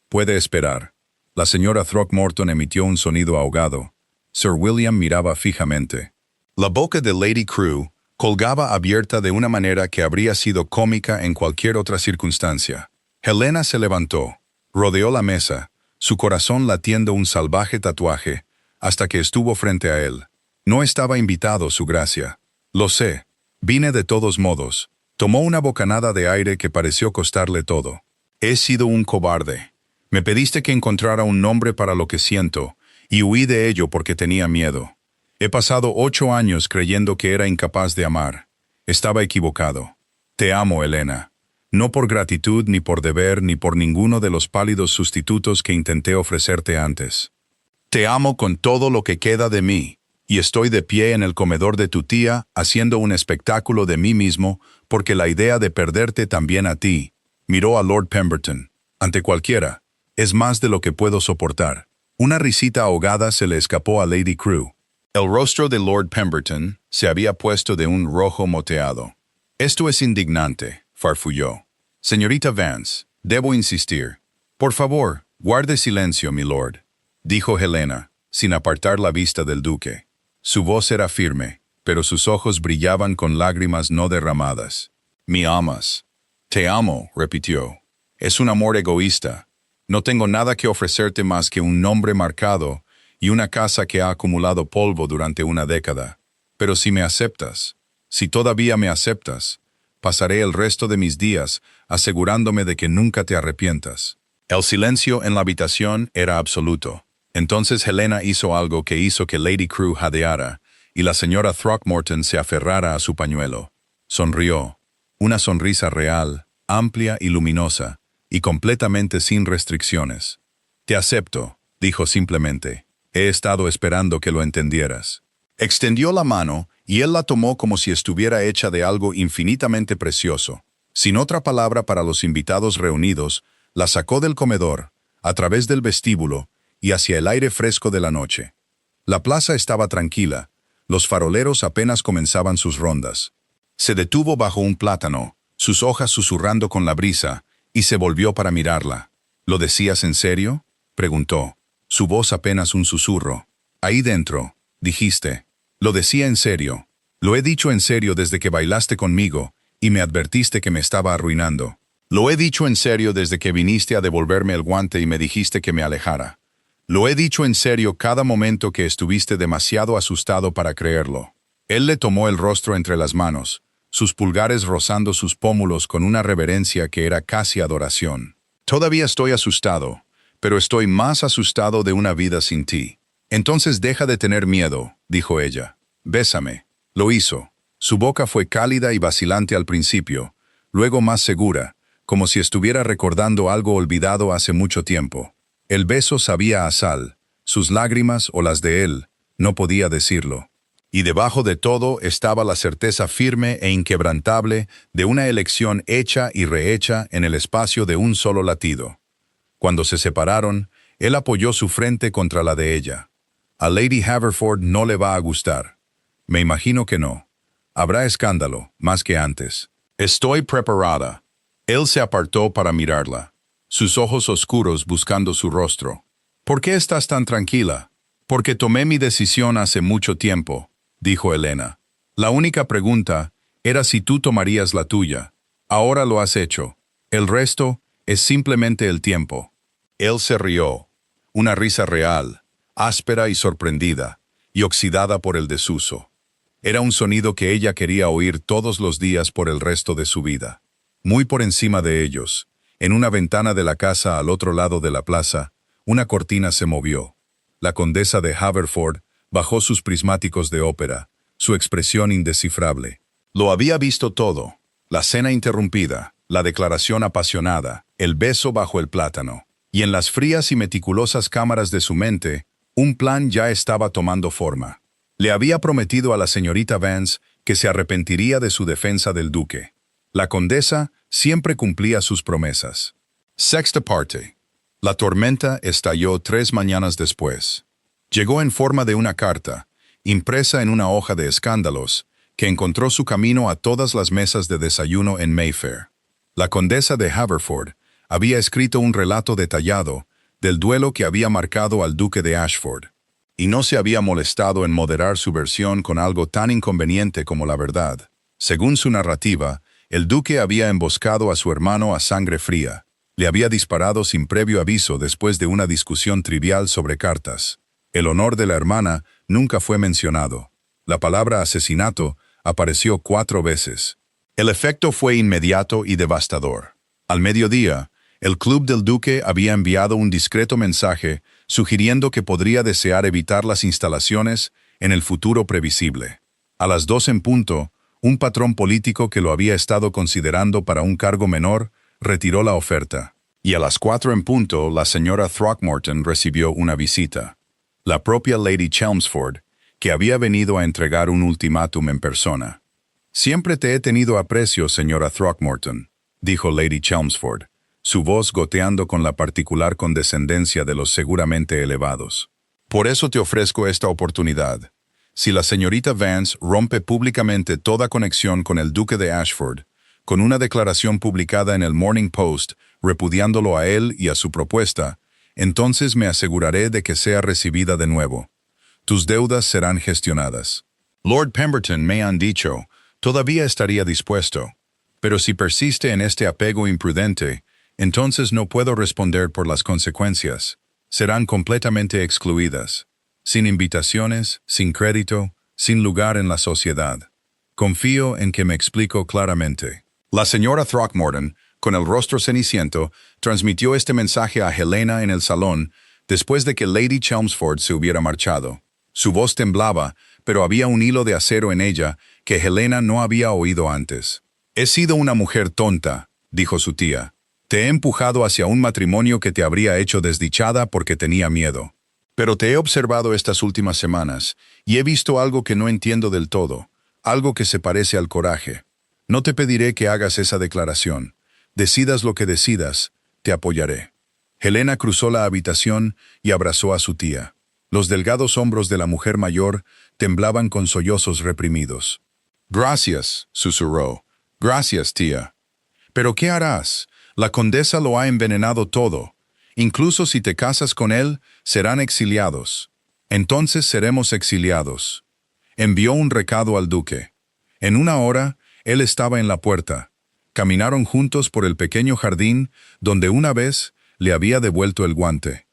«Puede esperar». La señora Throckmorton emitió un sonido ahogado. Sir William miraba fijamente. La boca de Lady Crewe colgaba abierta de una manera que habría sido cómica en cualquier otra circunstancia. Helena se levantó, rodeó la mesa, su corazón latiendo un salvaje tatuaje, hasta que estuvo frente a él. «No estaba invitado, su gracia». «Lo sé. Vine de todos modos». Tomó una bocanada de aire que pareció costarle todo. «He sido un cobarde. Me pediste que encontrara un nombre para lo que siento, y huí de ello porque tenía miedo. He pasado 8 años creyendo que era incapaz de amar. Estaba equivocado. Te amo, Helena. No por gratitud, ni por deber, ni por ninguno de los pálidos sustitutos que intenté ofrecerte antes. Te amo con todo lo que queda de mí, y estoy de pie en el comedor de tu tía haciendo un espectáculo de mí mismo porque la idea de perderte también a ti». Miró a Lord Pemberton. «Ante cualquiera, es más de lo que puedo soportar». Una risita ahogada se le escapó a Lady Crewe. El rostro de Lord Pemberton se había puesto de un rojo moteado. «Esto es indignante», farfulló. «Señorita Vance, debo insistir». «Por favor, guarde silencio, mi lord», dijo Helena, sin apartar la vista del duque. Su voz era firme, pero sus ojos brillaban con lágrimas no derramadas. «Me amas». «Te amo», repitió. «Es un amor egoísta. No tengo nada que ofrecerte más que un nombre marcado y una casa que ha acumulado polvo durante una década. Pero si me aceptas, si todavía me aceptas, pasaré el resto de mis días asegurándome de que nunca te arrepientas». El silencio en la habitación era absoluto. Entonces Helena hizo algo que hizo que Lady Crewe jadeara y la señora Throckmorton se aferrara a su pañuelo. Sonrió. Una sonrisa real, amplia y luminosa, y completamente sin restricciones. Te acepto, dijo simplemente. He estado esperando que lo entendieras. Extendió la mano y él la tomó como si estuviera hecha de algo infinitamente precioso. Sin otra palabra para los invitados reunidos, la sacó del comedor, a través del vestíbulo y hacia el aire fresco de la noche. La plaza estaba tranquila, los faroleros apenas comenzaban sus rondas. Se detuvo bajo un plátano, sus hojas susurrando con la brisa, y se volvió para mirarla. ¿Lo decías en serio?, preguntó. Su voz apenas un susurro. Ahí dentro, dijiste. Lo decía en serio. Lo he dicho en serio desde que bailaste conmigo, y me advertiste que me estaba arruinando. Lo he dicho en serio desde que viniste a devolverme el guante y me dijiste que me alejara. Lo he dicho en serio cada momento que estuviste demasiado asustado para creerlo. Él le tomó el rostro entre las manos, sus pulgares rozando sus pómulos con una reverencia que era casi adoración. Todavía estoy asustado, pero estoy más asustado de una vida sin ti. Entonces deja de tener miedo, dijo ella. Bésame. Lo hizo. Su boca fue cálida y vacilante al principio, luego más segura, como si estuviera recordando algo olvidado hace mucho tiempo. El beso sabía a sal, sus lágrimas o las de él, no podía decirlo. Y debajo de todo estaba la certeza firme e inquebrantable de una elección hecha y rehecha en el espacio de un solo latido. Cuando se separaron, él apoyó su frente contra la de ella. A Lady Haverford no le va a gustar. Me imagino que no. Habrá escándalo, más que antes. Estoy preparada. Él se apartó para mirarla, sus ojos oscuros buscando su rostro. ¿Por qué estás tan tranquila? Porque tomé mi decisión hace mucho tiempo, dijo Helena. La única pregunta era si tú tomarías la tuya. Ahora lo has hecho. El resto es simplemente el tiempo. Él se rió, una risa real, áspera y sorprendida, y oxidada por el desuso. Era un sonido que ella quería oír todos los días por el resto de su vida. Muy por encima de ellos, en una ventana de la casa al otro lado de la plaza, una cortina se movió. La condesa de Haverford bajó sus prismáticos de ópera, su expresión indescifrable. Lo había visto todo, la cena interrumpida, la declaración apasionada, el beso bajo el plátano. Y en las frías y meticulosas cámaras de su mente, un plan ya estaba tomando forma. Le había prometido a la señorita Vance que se arrepentiría de su defensa del duque. La condesa siempre cumplía sus promesas. Sexta parte. La tormenta estalló 3 mañanas después. Llegó en forma de una carta, impresa en una hoja de escándalos, que encontró su camino a todas las mesas de desayuno en Mayfair. La condesa de Haverford había escrito un relato detallado del duelo que había marcado al duque de Ashford, y no se había molestado en moderar su versión con algo tan inconveniente como la verdad. Según su narrativa, el duque había emboscado a su hermano a sangre fría. Le había disparado sin previo aviso después de una discusión trivial sobre cartas. El honor de la hermana nunca fue mencionado. La palabra asesinato apareció 4 veces. El efecto fue inmediato y devastador. Al mediodía, el club del duque había enviado un discreto mensaje sugiriendo que podría desear evitar las instalaciones en el futuro previsible. A las 2 en punto, un patrón político que lo había estado considerando para un cargo menor retiró la oferta. Y a las 4 en punto, la señora Throckmorton recibió una visita. La propia Lady Chelmsford, que había venido a entregar un ultimátum en persona. «Siempre te he tenido aprecio, señora Throckmorton», dijo Lady Chelmsford, su voz goteando con la particular condescendencia de los seguramente elevados. «Por eso te ofrezco esta oportunidad. Si la señorita Vance rompe públicamente toda conexión con el duque de Ashford, con una declaración publicada en el Morning Post repudiándolo a él y a su propuesta, entonces me aseguraré de que sea recibida de nuevo. Tus deudas serán gestionadas. Lord Pemberton, me han dicho, todavía estaría dispuesto, pero si persiste en este apego imprudente, entonces no puedo responder por las consecuencias. Serán completamente excluidas, sin invitaciones, sin crédito, sin lugar en la sociedad. Confío en que me explico claramente». La señora Throckmorton, con el rostro ceniciento, transmitió este mensaje a Helena en el salón después de que Lady Chelmsford se hubiera marchado. Su voz temblaba, pero había un hilo de acero en ella que Helena no había oído antes. He sido una mujer tonta, dijo su tía. Te he empujado hacia un matrimonio que te habría hecho desdichada porque tenía miedo. Pero te he observado estas últimas semanas y he visto algo que no entiendo del todo, algo que se parece al coraje. No te pediré que hagas esa declaración. Decidas lo que decidas, te apoyaré. Helena cruzó la habitación y abrazó a su tía. Los delgados hombros de la mujer mayor temblaban con sollozos reprimidos. «Gracias», susurró. «Gracias, tía». «¿Pero qué harás? La condesa lo ha envenenado todo. Incluso si te casas con él, serán exiliados». «Entonces seremos exiliados». Envió un recado al duque. En una hora, él estaba en la puerta. Caminaron juntos por el pequeño jardín donde una vez le había devuelto el guante.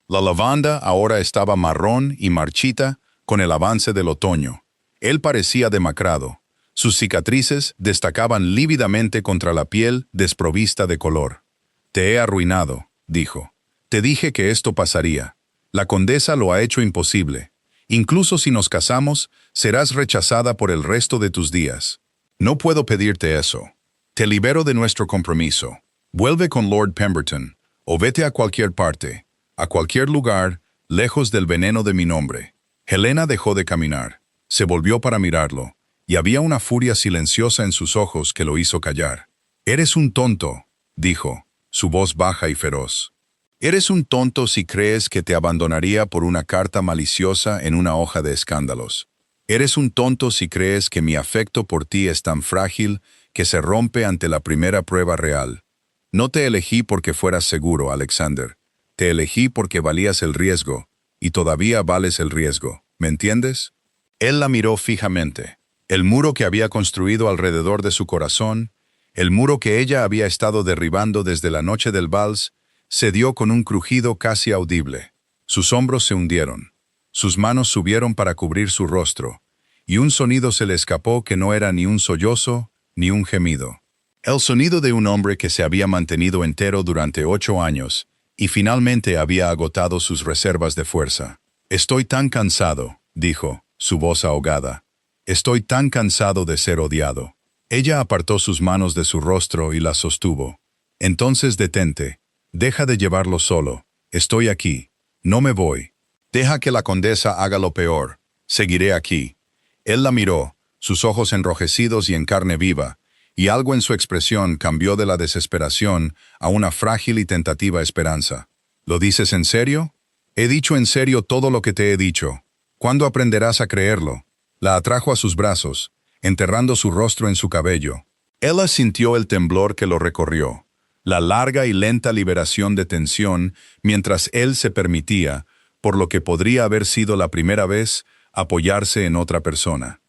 La lavanda ahora estaba marrón y marchita con el avance del otoño. Él parecía demacrado. Sus cicatrices destacaban lívidamente contra la piel desprovista de color. «Te he arruinado», dijo. «Te dije que esto pasaría. La condesa lo ha hecho imposible. Incluso si nos casamos, serás rechazada por el resto de tus días. No puedo pedirte eso. Te libero de nuestro compromiso. Vuelve con Lord Pemberton, o vete a cualquier parte, a cualquier lugar, lejos del veneno de mi nombre». Helena dejó de caminar. Se volvió para mirarlo, y había una furia silenciosa en sus ojos que lo hizo callar. «Eres un tonto», dijo, su voz baja y feroz. «Eres un tonto si crees que te abandonaría por una carta maliciosa en una hoja de escándalos. Eres un tonto si crees que mi afecto por ti es tan frágil que se rompe ante la primera prueba real. No te elegí porque fueras seguro, Alexander. Te elegí porque valías el riesgo, y todavía vales el riesgo. ¿Me entiendes?» Él la miró fijamente. El muro que había construido alrededor de su corazón, el muro que ella había estado derribando desde la noche del vals, cedió con un crujido casi audible. Sus hombros se hundieron. Sus manos subieron para cubrir su rostro, y un sonido se le escapó que no era ni un sollozo ni un gemido. El sonido de un hombre que se había mantenido entero durante 8 años y finalmente había agotado sus reservas de fuerza. «Estoy tan cansado», dijo, su voz ahogada. «Estoy tan cansado de ser odiado». Ella apartó sus manos de su rostro y las sostuvo. «Entonces detente. Deja de llevarlo solo. Estoy aquí. No me voy. Deja que la condesa haga lo peor. Seguiré aquí». Él la miró, sus ojos enrojecidos y en carne viva, y algo en su expresión cambió de la desesperación a una frágil y tentativa esperanza. «¿Lo dices en serio?» «He dicho en serio todo lo que te he dicho. ¿Cuándo aprenderás a creerlo?» La atrajo a sus brazos, enterrando su rostro en su cabello. Ella sintió el temblor que lo recorrió, la larga y lenta liberación de tensión mientras él se permitía, por lo que podría haber sido la primera vez, apoyarse en otra persona.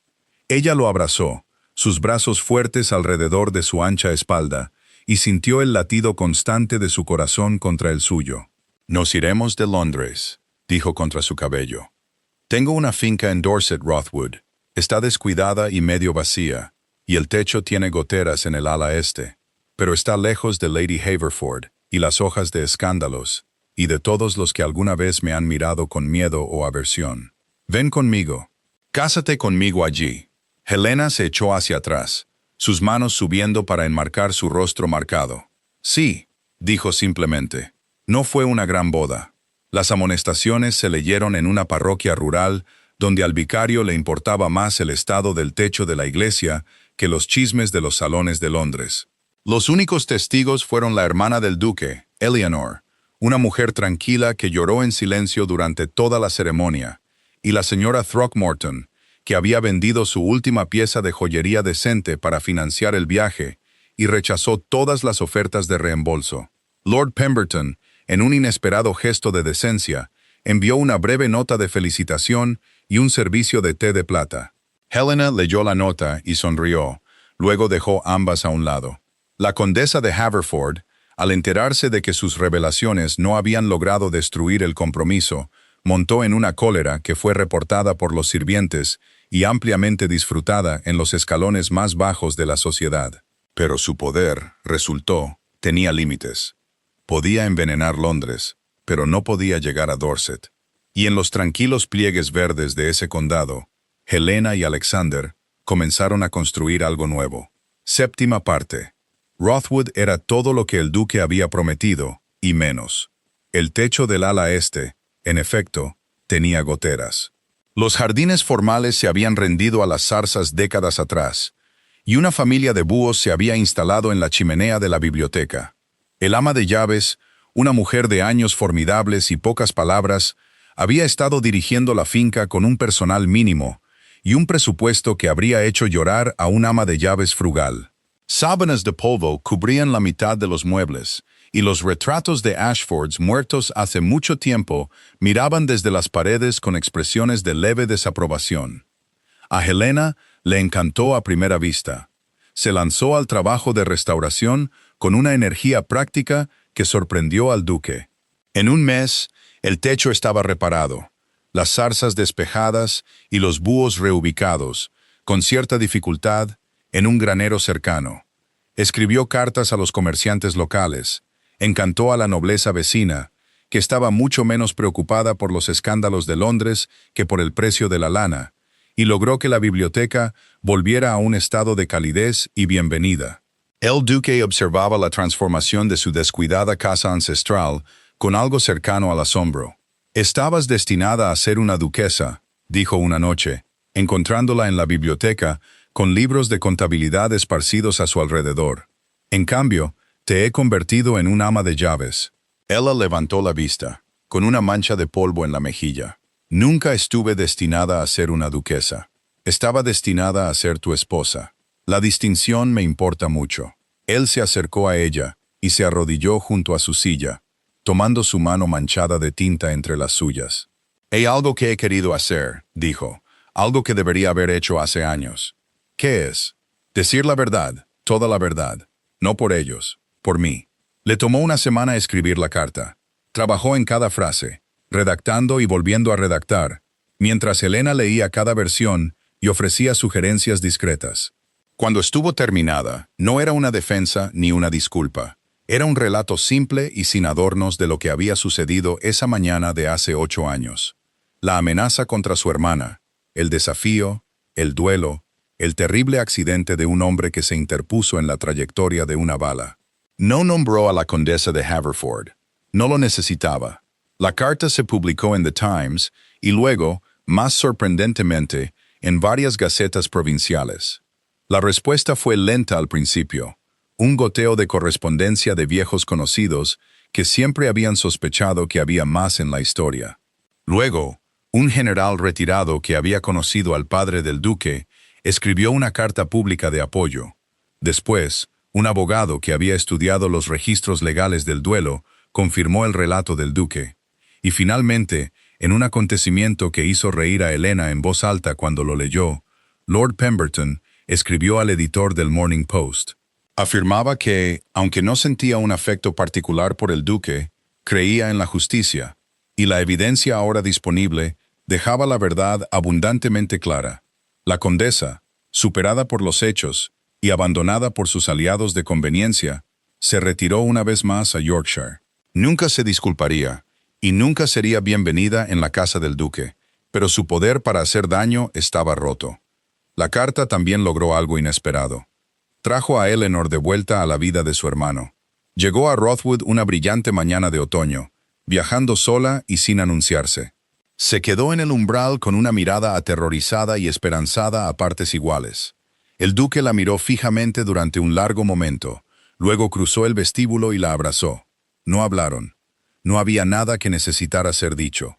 Ella lo abrazó, sus brazos fuertes alrededor de su ancha espalda, y sintió el latido constante de su corazón contra el suyo. «Nos iremos de Londres», dijo contra su cabello. «Tengo una finca en Dorset, Rothwood. Está descuidada y medio vacía, y el techo tiene goteras en el ala este, pero está lejos de Lady Haverford y las hojas de escándalos, y de todos los que alguna vez me han mirado con miedo o aversión. Ven conmigo. Cásate conmigo allí». Helena se echó hacia atrás, sus manos subiendo para enmarcar su rostro marcado. «Sí», dijo simplemente. No fue una gran boda. Las amonestaciones se leyeron en una parroquia rural donde al vicario le importaba más el estado del techo de la iglesia que los chismes de los salones de Londres. Los únicos testigos fueron la hermana del duque, Eleanor, una mujer tranquila que lloró en silencio durante toda la ceremonia, y la señora Throckmorton, que había vendido su última pieza de joyería decente para financiar el viaje y rechazó todas las ofertas de reembolso. Lord Pemberton, en un inesperado gesto de decencia, envió una breve nota de felicitación y un servicio de té de plata. Helena leyó la nota y sonrió, luego dejó ambas a un lado. La condesa de Haverford, al enterarse de que sus revelaciones no habían logrado destruir el compromiso, montó en una cólera que fue reportada por los sirvientes y ampliamente disfrutada en los escalones más bajos de la sociedad. Pero su poder, resultó, tenía límites. Podía envenenar Londres, pero no podía llegar a Dorset. Y en los tranquilos pliegues verdes de ese condado, Helena y Alexander comenzaron a construir algo nuevo. Séptima parte. Rothwood era todo lo que el duque había prometido, y menos. El techo del ala este, en efecto, tenía goteras. Los jardines formales se habían rendido a las zarzas décadas atrás, y una familia de búhos se había instalado en la chimenea de la biblioteca. El ama de llaves, una mujer de años formidables y pocas palabras, había estado dirigiendo la finca con un personal mínimo y un presupuesto que habría hecho llorar a un ama de llaves frugal. Sábanas de polvo cubrían la mitad de los muebles, y los retratos de Ashfords muertos hace mucho tiempo miraban desde las paredes con expresiones de leve desaprobación. A Helena le encantó a primera vista. Se lanzó al trabajo de restauración con una energía práctica que sorprendió al duque. En un mes, el techo estaba reparado, las zarzas despejadas y los búhos reubicados, con cierta dificultad, en un granero cercano. Escribió cartas a los comerciantes locales, encantó a la nobleza vecina, que estaba mucho menos preocupada por los escándalos de Londres que por el precio de la lana, y logró que la biblioteca volviera a un estado de calidez y bienvenida. El duque observaba la transformación de su descuidada casa ancestral con algo cercano al asombro. «Estabas destinada a ser una duquesa», dijo una noche, encontrándola en la biblioteca con libros de contabilidad esparcidos a su alrededor. «En cambio, te he convertido en un ama de llaves». Ella levantó la vista, con una mancha de polvo en la mejilla. «Nunca estuve destinada a ser una duquesa. Estaba destinada a ser tu esposa. La distinción me importa mucho». Él se acercó a ella y se arrodilló junto a su silla, tomando su mano manchada de tinta entre las suyas. «Hay algo que he querido hacer», dijo, «algo que debería haber hecho hace años». «¿Qué es?» «Decir la verdad, toda la verdad. No por ellos, por mí». Le tomó una semana escribir la carta. Trabajó en cada frase, redactando y volviendo a redactar, mientras Helena leía cada versión y ofrecía sugerencias discretas. Cuando estuvo terminada, no era una defensa ni una disculpa. Era un relato simple y sin adornos de lo que había sucedido esa mañana de hace 8 años. La amenaza contra su hermana, el desafío, el duelo, el terrible accidente de un hombre que se interpuso en la trayectoria de una bala. No nombró a la condesa de Haverford. No lo necesitaba. La carta se publicó en The Times y luego, más sorprendentemente, en varias gacetas provinciales. La respuesta fue lenta al principio, un goteo de correspondencia de viejos conocidos que siempre habían sospechado que había más en la historia. Luego, un general retirado que había conocido al padre del duque escribió una carta pública de apoyo. Después, un abogado que había estudiado los registros legales del duelo confirmó el relato del duque. Y finalmente, en un acontecimiento que hizo reír a Helena en voz alta cuando lo leyó, Lord Pemberton escribió al editor del Morning Post. Afirmaba que, aunque no sentía un afecto particular por el duque, creía en la justicia, y la evidencia ahora disponible dejaba la verdad abundantemente clara. La condesa, superada por los hechos y abandonada por sus aliados de conveniencia, se retiró una vez más a Yorkshire. Nunca se disculparía, y nunca sería bienvenida en la casa del duque, pero su poder para hacer daño estaba roto. La carta también logró algo inesperado. Trajo a Eleanor de vuelta a la vida de su hermano. Llegó a Rothwood una brillante mañana de otoño, viajando sola y sin anunciarse. Se quedó en el umbral con una mirada aterrorizada y esperanzada a partes iguales. El duque la miró fijamente durante un largo momento, luego cruzó el vestíbulo y la abrazó. No hablaron. No había nada que necesitara ser dicho.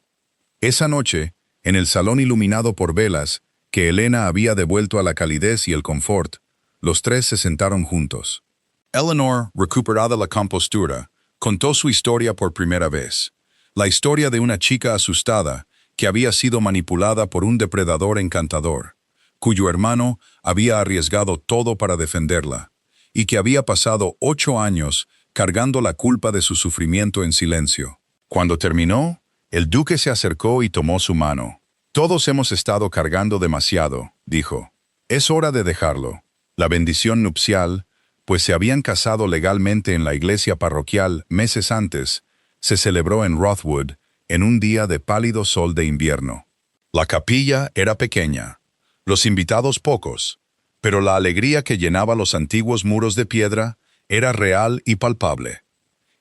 Esa noche, en el salón iluminado por velas, que Helena había devuelto a la calidez y el confort, los tres se sentaron juntos. Eleanor, recuperada la compostura, contó su historia por primera vez. La historia de una chica asustada que había sido manipulada por un depredador encantador, cuyo hermano había arriesgado todo para defenderla, y que había pasado 8 años cargando la culpa de su sufrimiento en silencio. Cuando terminó, el duque se acercó y tomó su mano. «Todos hemos estado cargando demasiado», dijo. «Es hora de dejarlo». La bendición nupcial, pues se habían casado legalmente en la iglesia parroquial meses antes, se celebró en Rothwood en un día de pálido sol de invierno. La capilla era pequeña, los invitados pocos, Pero la alegría que llenaba los antiguos muros de piedra era real y palpable.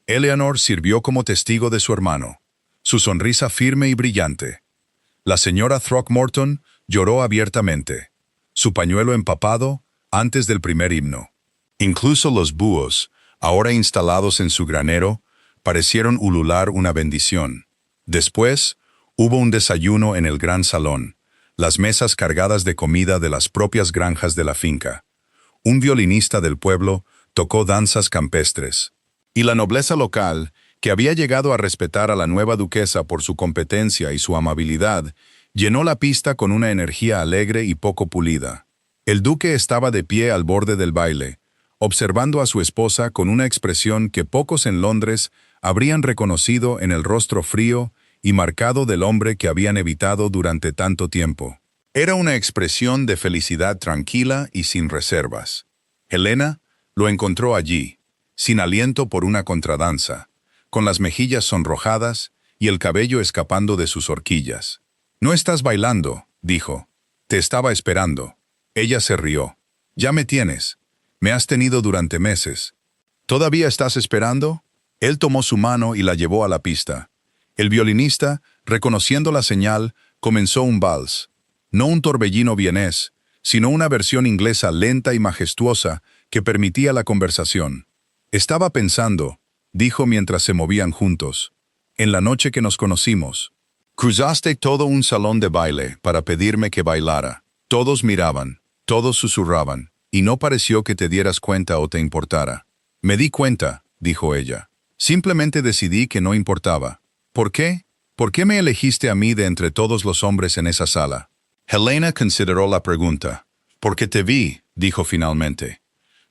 Eleanor sirvió como testigo de su hermano, su sonrisa firme y brillante. La señora Throckmorton lloró abiertamente, su pañuelo empapado antes del primer himno. Incluso los búhos, ahora instalados en su granero, parecieron ulular una bendición. Después, hubo un desayuno en el gran salón, las mesas cargadas de comida de las propias granjas de la finca. Un violinista del pueblo tocó danzas campestres. Y la nobleza local, que había llegado a respetar a la nueva duquesa por su competencia y su amabilidad, llenó la pista con una energía alegre y poco pulida. El duque estaba de pie al borde del baile, observando a su esposa con una expresión que pocos en Londres habrían reconocido en el rostro frío y marcado del hombre que habían evitado durante tanto tiempo. Era una expresión de felicidad tranquila y sin reservas. Helena lo encontró allí, sin aliento por una contradanza, con las mejillas sonrojadas y el cabello escapando de sus horquillas. «No estás bailando», dijo. «Te estaba esperando». Ella se rió. «Ya me tienes. Me has tenido durante meses». «¿Todavía estás esperando?» Él tomó su mano y la llevó a la pista. El violinista, reconociendo la señal, comenzó un vals. No un torbellino vienés, sino una versión inglesa lenta y majestuosa que permitía la conversación. «Estaba pensando», dijo mientras se movían juntos, «en la noche que nos conocimos. Cruzaste todo un salón de baile para pedirme que bailara. Todos miraban, todos susurraban, y no pareció que te dieras cuenta o te importara». «Me di cuenta», dijo ella. «Simplemente decidí que no importaba». «¿Por qué? ¿Por qué me elegiste a mí de entre todos los hombres en esa sala?» Helena consideró la pregunta. «Porque te vi», dijo finalmente.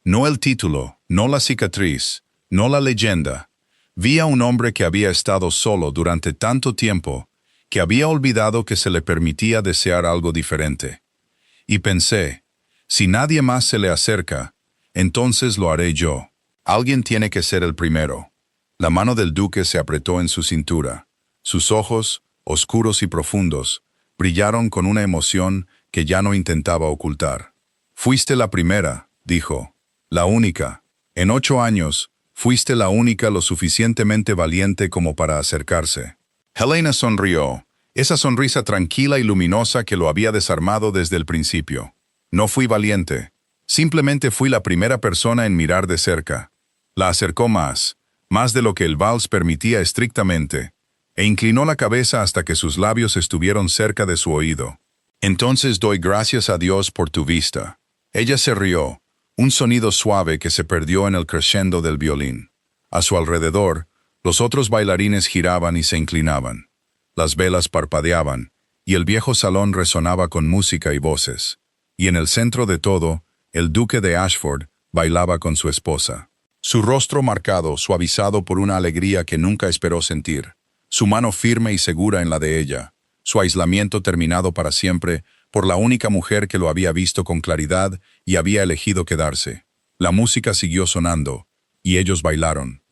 «No el título, no la cicatriz, no la leyenda. Vi a un hombre que había estado solo durante tanto tiempo, que había olvidado que se le permitía desear algo diferente. Y pensé, si nadie más se le acerca, entonces lo haré yo. Alguien tiene que ser el primero». La mano del duque se apretó en su cintura. Sus ojos, oscuros y profundos, brillaron con una emoción que ya no intentaba ocultar. «Fuiste la primera», dijo. «La única. En 8 años, fuiste la única lo suficientemente valiente como para acercarse». Helena sonrió, esa sonrisa tranquila y luminosa que lo había desarmado desde el principio. «No fui valiente. Simplemente fui la primera persona en mirar de cerca». La acercó más de lo que el vals permitía estrictamente, e inclinó la cabeza hasta que sus labios estuvieron cerca de su oído. «Entonces doy gracias a Dios por tu vista». Ella se rió, un sonido suave que se perdió en el crescendo del violín. A su alrededor, los otros bailarines giraban y se inclinaban. Las velas parpadeaban, y el viejo salón resonaba con música y voces. Y en el centro de todo, el duque de Ashford bailaba con su esposa. Su rostro marcado, suavizado por una alegría que nunca esperó sentir. Su mano firme y segura en la de ella. Su aislamiento terminado para siempre por la única mujer que lo había visto con claridad y había elegido quedarse. La música siguió sonando, y ellos bailaron.